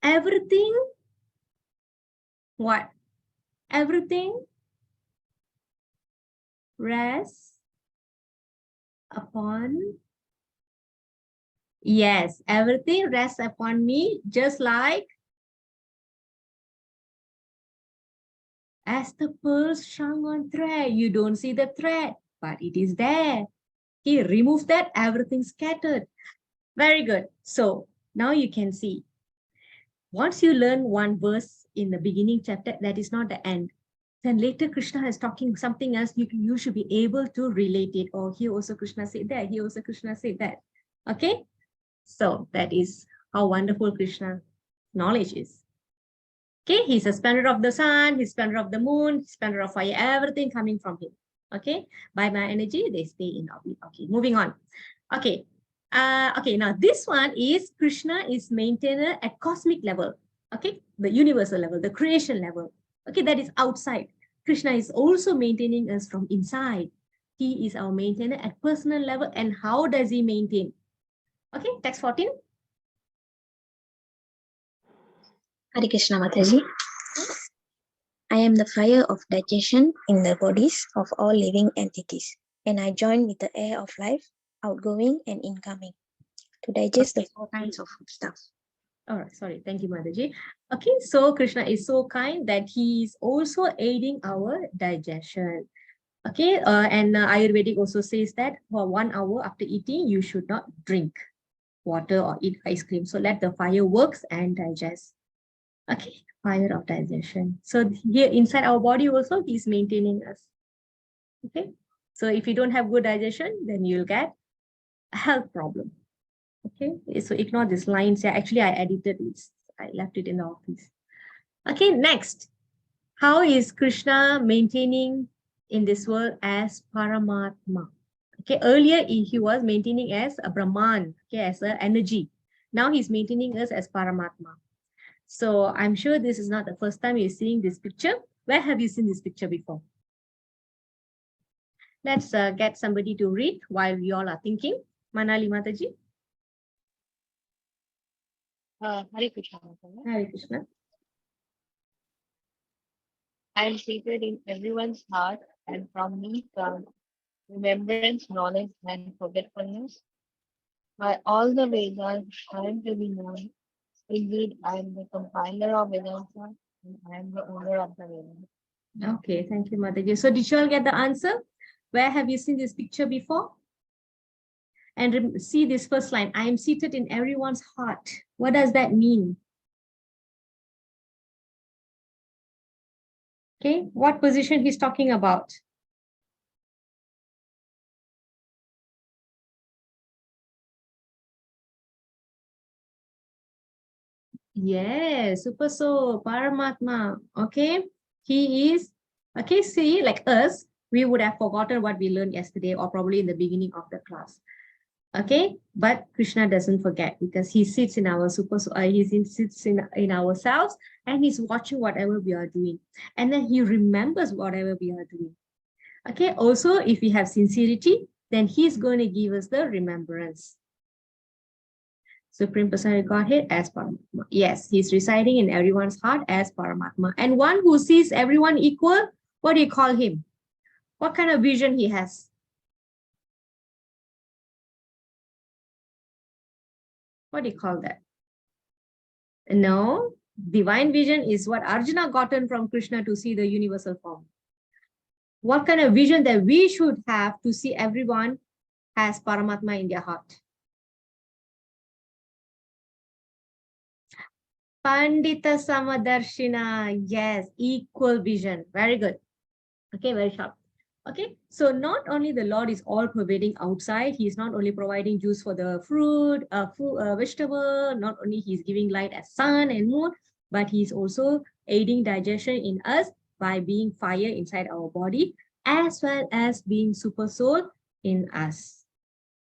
Everything, what? Everything rests upon, yes, everything rests upon me, just like as the pearls strung on thread. You don't see the thread, but it is there. He removes that, everything scattered. Very good. So now you can see, once you learn one verse in the beginning chapter, that is not the end. Then later Krishna is talking something else, you should be able to relate it. Oh, here also Krishna said that, here also Krishna said that. Okay? So that is how wonderful Krishna knowledge is. Okay, he's a splendor of the sun, he's splendor of the moon, splendor of fire, everything coming from him. Okay, by my energy, they stay in orbit. Okay, moving on. Okay, okay, now this one is Krishna is maintainer at cosmic level. Okay, the universal level, the creation level. Okay, that is outside. Krishna is also maintaining us from inside. He is our maintainer at personal level. And how does he maintain? Okay, text 14. Hare Krishna Mataji. I am the fire of digestion in the bodies of all living entities, and I join with the air of life, outgoing and incoming, to digest the 4 kinds of foodstuffs. All right, sorry. Thank you, Mataji. Okay, so Krishna is so kind that he is also aiding our digestion. Okay, and Ayurvedic also says that for 1 hour after eating, you should not drink water or eat ice cream. So let the fire works and digest. Okay, fire of digestion. So here inside our body also, he's maintaining us. Okay, so if you don't have good digestion, then you'll get a health problem. Okay, so ignore these lines. Yeah, actually I edited it. I left it in the office. Okay, next. How is Krishna maintaining in this world as Paramatma? Okay, earlier he was maintaining as a Brahman, okay, as an energy. Now he's maintaining us as Paramatma. So I'm sure this is not the first time you're seeing this picture. Where have you seen this picture before? Let's get somebody to read while we all are thinking. Manali Mataji. Hare Krishna. Hare Krishna. I am seated in everyone's heart, and from me come remembrance, knowledge, and forgetfulness. By all the Vedas, I am to be known. Indeed, I am the compiler of Vedanta, and I am the owner of the Vedas. Okay, thank you, Mataji. So did you all get the answer? Where have you seen this picture before? And see this first line, I am seated in everyone's heart. What does that mean? Okay, what position he's talking about? Yes, Super Soul, Paramatma. Okay, he is, okay, see, like us, we would have forgotten what we learned yesterday or probably in the beginning of the class. Okay, but Krishna doesn't forget because he sits in our sits in ourselves and he's watching whatever we are doing. And then he remembers whatever we are doing. Okay, also, if we have sincerity, then he's going to give us the remembrance. Supreme Personality Godhead as Paramatma. Yes, he's residing in everyone's heart as Paramatma. And one who sees everyone equal, what do you call him? What kind of vision he has? What do you call that? No, divine vision is what Arjuna gotten from Krishna to see the universal form. What kind of vision that we should have to see everyone as Paramatma in their heart? Pandita Samadarshina, yes, equal vision. Very good. Okay, very sharp. Okay, so not only the Lord is all pervading outside, he's not only providing juice for the fruit, vegetable, not only he's giving light as sun and moon, but he's also aiding digestion in us by being fire inside our body, as well as being super soul in us.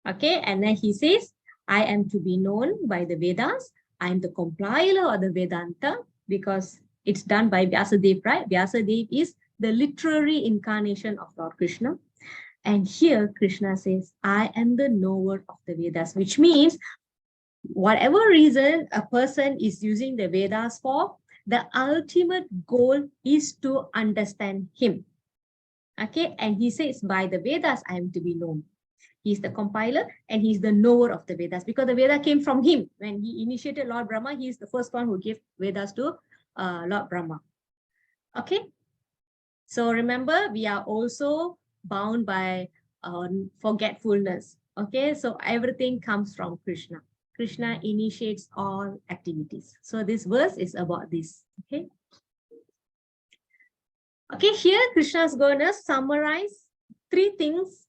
Okay, and then he says, I am to be known by the Vedas. I am the compiler of the Vedanta because it's done by Vyasadeva, right? Vyasadeva is the literary incarnation of Lord Krishna. And here Krishna says, I am the knower of the Vedas, which means whatever reason a person is using the Vedas for, the ultimate goal is to understand him. Okay, and he says, by the Vedas, I am to be known. He's the compiler and he's the knower of the Vedas because the Veda came from him. When he initiated Lord Brahma, he's the first one who gave Vedas to Lord Brahma. Okay, so remember, we are also bound by forgetfulness. Okay, so everything comes from Krishna. Krishna initiates all activities. So this verse is about this. Okay. Okay, here Krishna is going to summarize three things.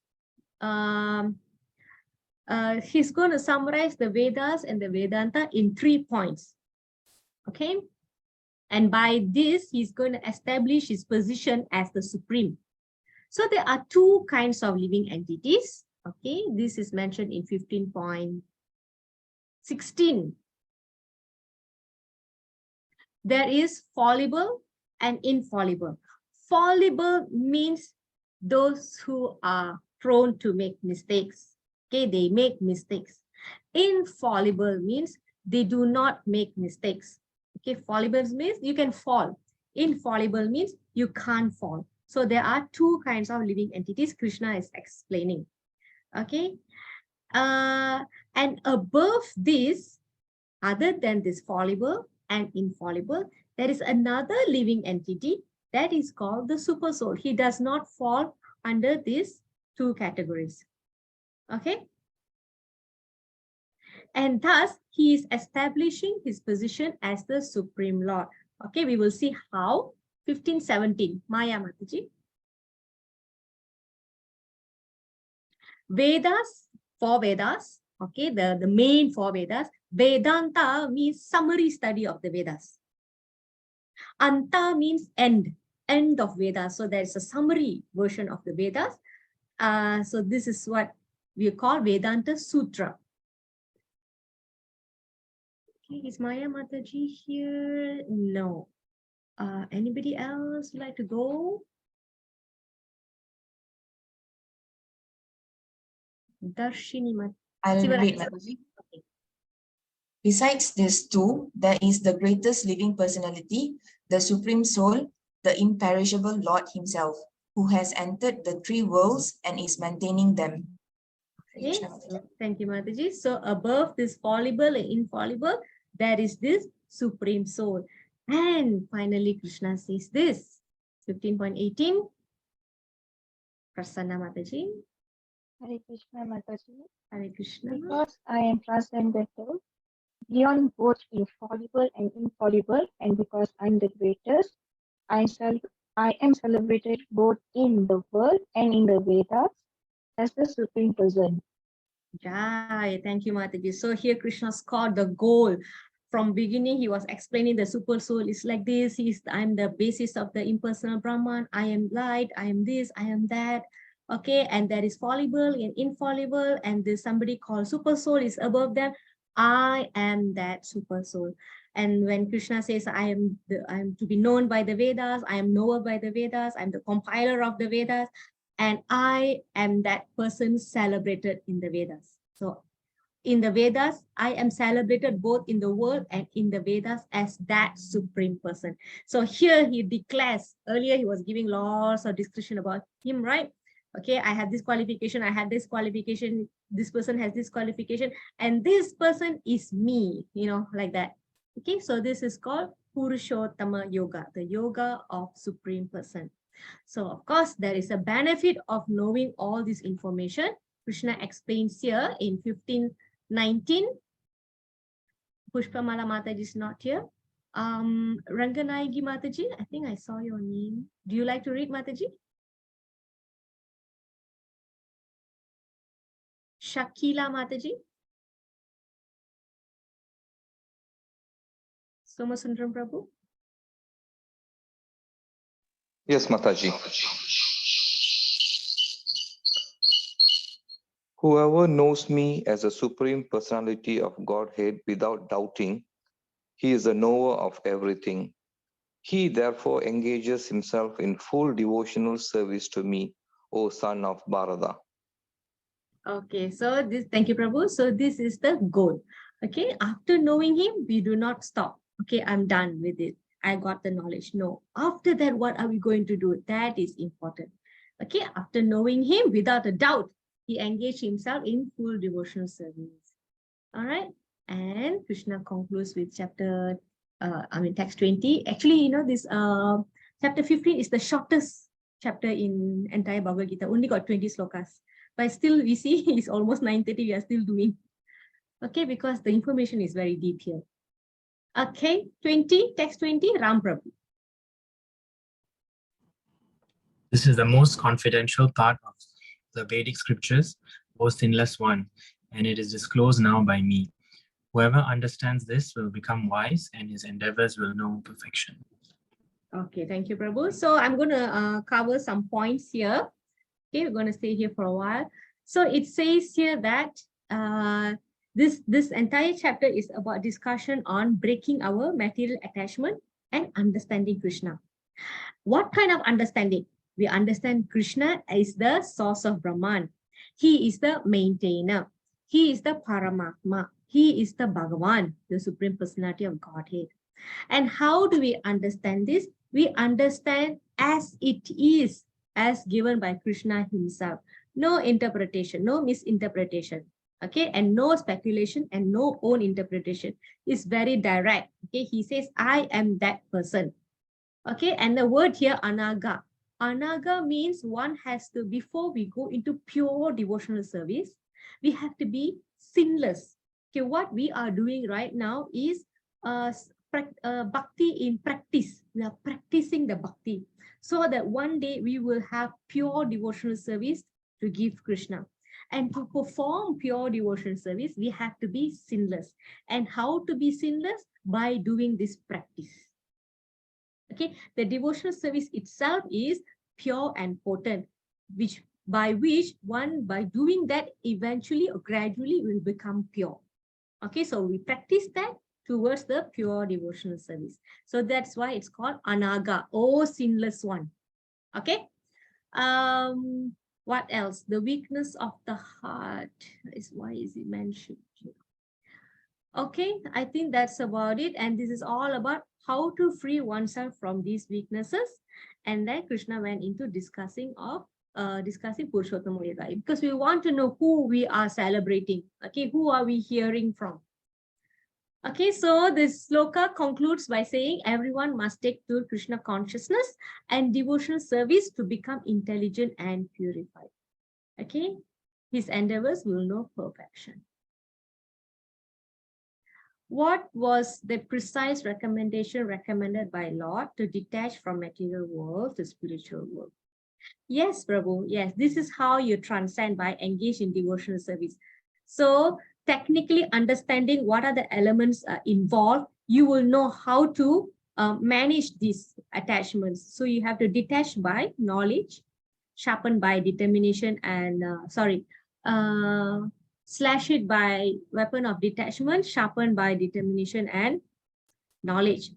He's going to summarize the Vedas and the Vedanta in 3 points. Okay. And by this, he's going to establish his position as the supreme. So there are 2 kinds of living entities. Okay, this is mentioned in 15.16. There is fallible and infallible. Fallible means those who are prone to make mistakes. Okay, they make mistakes. Infallible means they do not make mistakes. Okay, fallible means you can fall. Infallible means you can't fall. So there are 2 kinds of living entities Krishna is explaining. Okay, and above this, other than this fallible and infallible, there is another living entity that is called the super soul. He does not fall under these 2 categories. Okay, and thus he is establishing his position as the Supreme Lord. Okay, we will see how. 15:17, Maya Mataji. Vedas, 4 Vedas, okay, the main 4 Vedas. Vedanta means summary study of the Vedas. Anta means end of Vedas. So there's a summary version of the Vedas. So this is what we call Vedanta Sutra. Okay, is Maya Mataji here? No. Anybody else like to go? Darshini Mataji. I'll read, Mataji. Okay. Besides these two, there is the greatest living personality, the Supreme Soul, the imperishable Lord Himself, who has entered the three worlds and is maintaining them. Okay, so thank you, Mataji. So above this fallible and infallible, there is this Supreme Soul. And finally, Krishna says this, 15.18. Prasanna Mataji. Hare Krishna Mataji. Hare Krishna. Because I am transcendental, beyond both infallible and infallible, and because I'm the greatest, I am celebrated both in the world and in the Vedas as the Supreme Person. Yeah, thank you, Mataji. So here Krishna scored the goal. From beginning, he was explaining the super soul is like this. I'm the basis of the impersonal Brahman. I am light. I am this. I am that. Okay, and there is fallible and infallible, and there's somebody called super soul is above them. I am that super soul. And when Krishna says I am to be known by the Vedas, I am knower by the Vedas, I'm the compiler of the Vedas, and I am that person celebrated in the Vedas. So in the Vedas, I am celebrated both in the world and in the Vedas as that supreme person. So here he declares, earlier he was giving lots of discussion about him, right? Okay, I had this qualification, I had this qualification, this person has this qualification, and this person is me, you know, like that. Okay, so this is called Purushottama Yoga, the yoga of supreme person. So of course, there is a benefit of knowing all this information. Krishna explains here in 15:19. Pushpamala Mataji is not here. Ranganayagi Mataji, I think I saw your name. Do you like to read, Mataji? Shakila Mataji. Somasundram Prabhu. Yes, Mataji. Whoever knows me as a supreme personality of Godhead without doubting, he is the knower of everything. He therefore engages himself in full devotional service to me, O son of Bharata. Okay, so this, thank you, Prabhu. So this is the goal. Okay, after knowing him, we do not stop. Okay, I'm done with it. I got the knowledge. No, after that, what are we going to do? That is important. Okay, after knowing him, without a doubt, he engaged himself in full devotional service. All right, and Krishna concludes with chapter, text 20. Actually, you know, this chapter 15 is the shortest chapter in entire Bhagavad Gita. Only got 20 slokas. But still, we see it's almost 9:30, we are still doing. Okay, because the information is very deep here. Okay, 20, text 20, Ram Prabhu. This is the most confidential part of the Vedic scriptures, O sinless one, and it is disclosed now by me. Whoever understands this will become wise, and his endeavors will know perfection. Okay, thank you, Prabhu. So I'm going to cover some points here. Okay, we're going to stay here for a while. So it says here that this entire chapter is about discussion on breaking our material attachment and understanding Krishna. What kind of understanding? We understand Krishna is the source of Brahman. He is the maintainer. He is the Paramatma. He is the Bhagavan, the Supreme Personality of Godhead. And how do we understand this? We understand as it is, as given by Krishna himself. No interpretation, no misinterpretation. Okay, and no speculation and no own interpretation. It's very direct. Okay, he says, I am that person. Okay, and the word here, anaga. Anaga means one has to, before we go into pure devotional service, we have to be sinless. Okay, what we are doing right now is bhakti in practice. We are practicing the bhakti so that one day we will have pure devotional service to give Krishna. And to perform pure devotional service, we have to be sinless. And how to be sinless? By doing this practice. Okay, the devotional service itself is pure and potent, which by which one, by doing that, eventually or gradually will become pure. Okay, so we practice that towards the pure devotional service. So that's why it's called Anaga, oh sinless one. Okay. What else? The weakness of the heart is, why is it mentioned here? Okay, I think that's about it. And this is all about how to free oneself from these weaknesses. And then Krishna went into discussing Purushottama Yoga, because we want to know who we are celebrating. Okay, who are we hearing from? Okay, so this sloka concludes by saying everyone must take to Krishna consciousness and devotional service to become intelligent and purified. Okay, his endeavors will know perfection. What was the precise recommendation recommended by Lord to detach from material world to spiritual world? Yes, Prabhu. Yes, this is how you transcend, by engage in devotional service. So technically understanding what are the elements involved, you will know how to manage these attachments. So you have to detach by knowledge, sharpen by determination, and slash it by weapon of detachment, sharpened by determination and knowledge.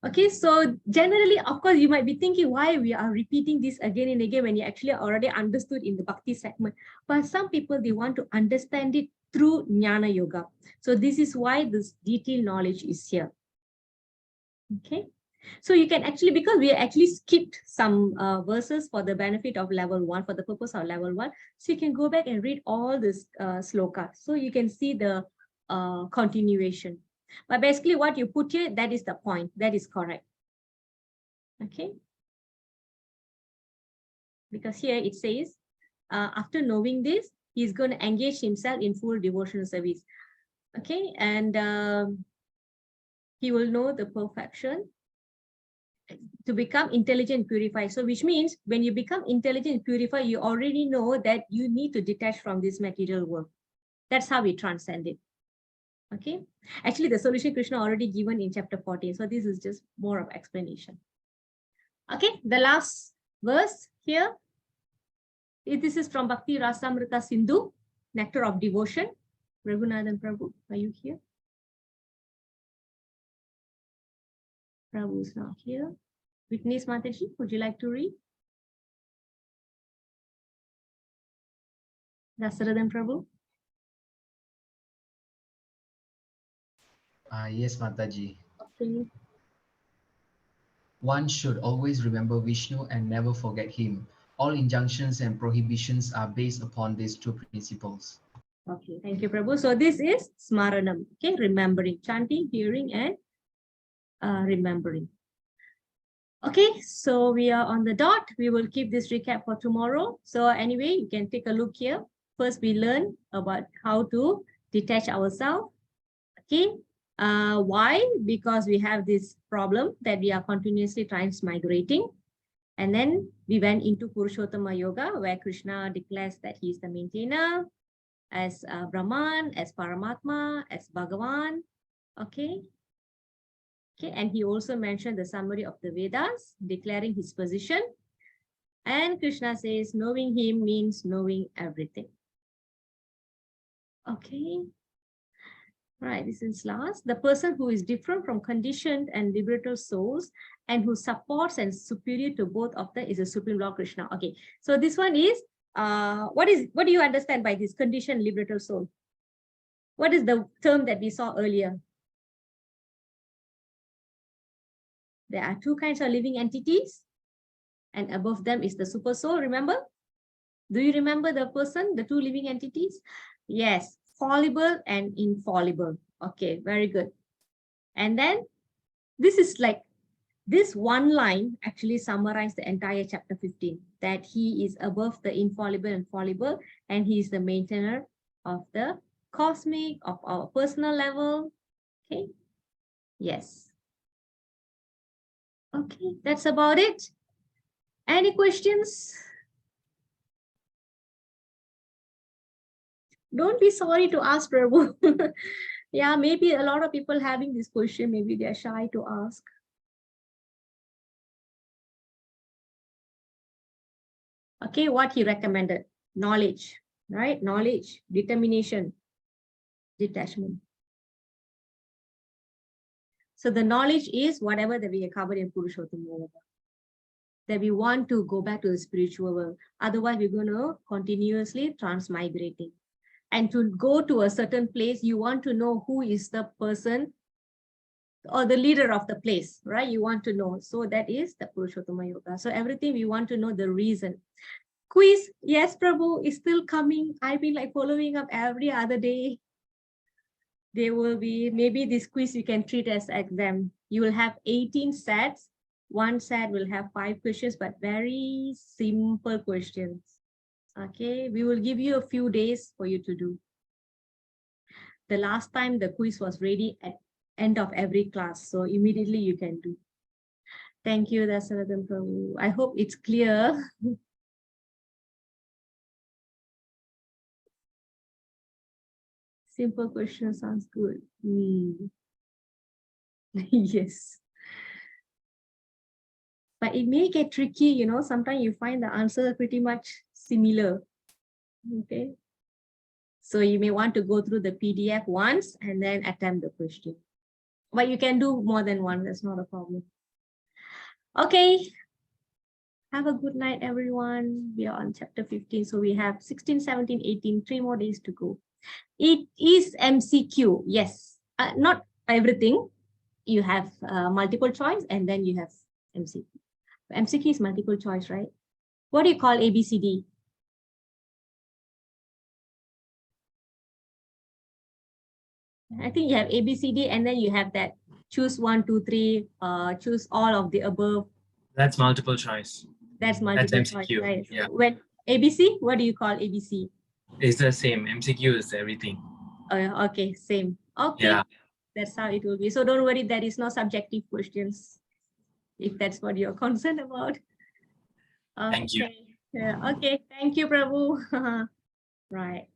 Okay, so generally, of course, you might be thinking why we are repeating this again and again when you actually already understood in the Bhakti segment. But some people, they want to understand it through Jnana Yoga. So this is why this detailed knowledge is here. Okay, so you can actually, because we actually skipped some verses for the benefit of level 1, for the purpose of level 1. So you can go back and read all this sloka. So you can see the continuation. But basically what you put here, that is the point. That is correct. Okay. Because here it says, after knowing this, he's going to engage himself in full devotional service. Okay. And he will know the perfection to become intelligent and purified. So which means when you become intelligent and purified, you already know that you need to detach from this material world. That's how we transcend it. Okay, actually the solution Krishna already given in chapter 14. So this is just more of explanation. Okay, the last verse here. This is from Bhakti Rasamrita Sindhu, Nectar of Devotion. Raghunathan Prabhu, are you here? Prabhu is not here. Witness Mataji, would you like to read? Dasaradan Prabhu. Yes, Mataji. Okay. One should always remember Vishnu and never forget him. All injunctions and prohibitions are based upon these two principles. Okay, thank you, Prabhu. So this is Smaranam, okay, remembering, chanting, hearing, and remembering. Okay, so we are on the dot. We will keep this recap for tomorrow. So anyway, you can take a look here. First, we learn about how to detach ourselves. Okay, why? Because we have this problem that we are continuously transmigrating. And then we went into Purushottama Yoga, where Krishna declares that he is the maintainer, as Brahman, as Paramatma, as Bhagavan. Okay. Okay, and he also mentioned the summary of the Vedas, declaring his position. And Krishna says, knowing him means knowing everything. Okay. Right, this is last. The person who is different from conditioned and liberated souls and who supports and superior to both of them is the Supreme Lord Krishna. Okay, so this one is, what do you understand by this conditioned liberated soul? What is the term that we saw earlier? There are two kinds of living entities, and above them is the super soul. Remember? Do you remember the person, the two living entities? Yes, fallible and infallible. Okay, very good. And then this is like, this one line actually summarizes the entire chapter 15, that he is above the infallible and fallible, and he is the maintainer of the cosmic, of our personal level. Okay, yes. Okay, that's about it. Any questions? Don't be sorry to ask, Prabhu. Yeah, maybe a lot of people having this question, maybe they're shy to ask. Okay, what he recommended? Knowledge, right? Knowledge, determination, detachment. So the knowledge is whatever that we have covered in Purushottam Yoga, that we want to go back to the spiritual world. Otherwise, we're going to continuously transmigrating. And to go to a certain place, you want to know who is the person or the leader of the place, right? You want to know. So that is the Purushottama Yoga. So everything we want to know the reason. Quiz, yes, Prabhu, is still coming. I've been like following up every other day. There will be, maybe this quiz you can treat as exam. You will have 18 sets. One set will have 5 questions, but very simple questions. Okay, we will give you a few days for you to do. The last time the quiz was ready at end of every class, so immediately you can do. Thank you, Dasarathan Prabhu. I hope it's clear. Simple question sounds good. Yes. But it may get tricky, you know, sometimes you find the answer pretty much similar. Okay. So you may want to go through the PDF once and then attempt the question. But you can do more than one, that's not a problem. Okay. Have a good night, everyone. We are on chapter 15. So we have 16, 17, 18, 3 more days to go. It is MCQ, yes. Not everything. You have multiple choice and then you have MCQ. MCQ is multiple choice, right? What do you call ABCD? I think you have ABCD and then you have that choose 1, 2, 3, choose all of the above. That's multiple choice. That's multiple That's choice, MCQ. right? Yeah. When ABC, what do you call ABC? It's the same. MCQ is everything. Okay, same. Okay, Yeah. that's how it will be. So don't worry, there is no subjective questions, if that's what you're concerned about. Thank you. Yeah, okay, thank you, Prabhu. Right.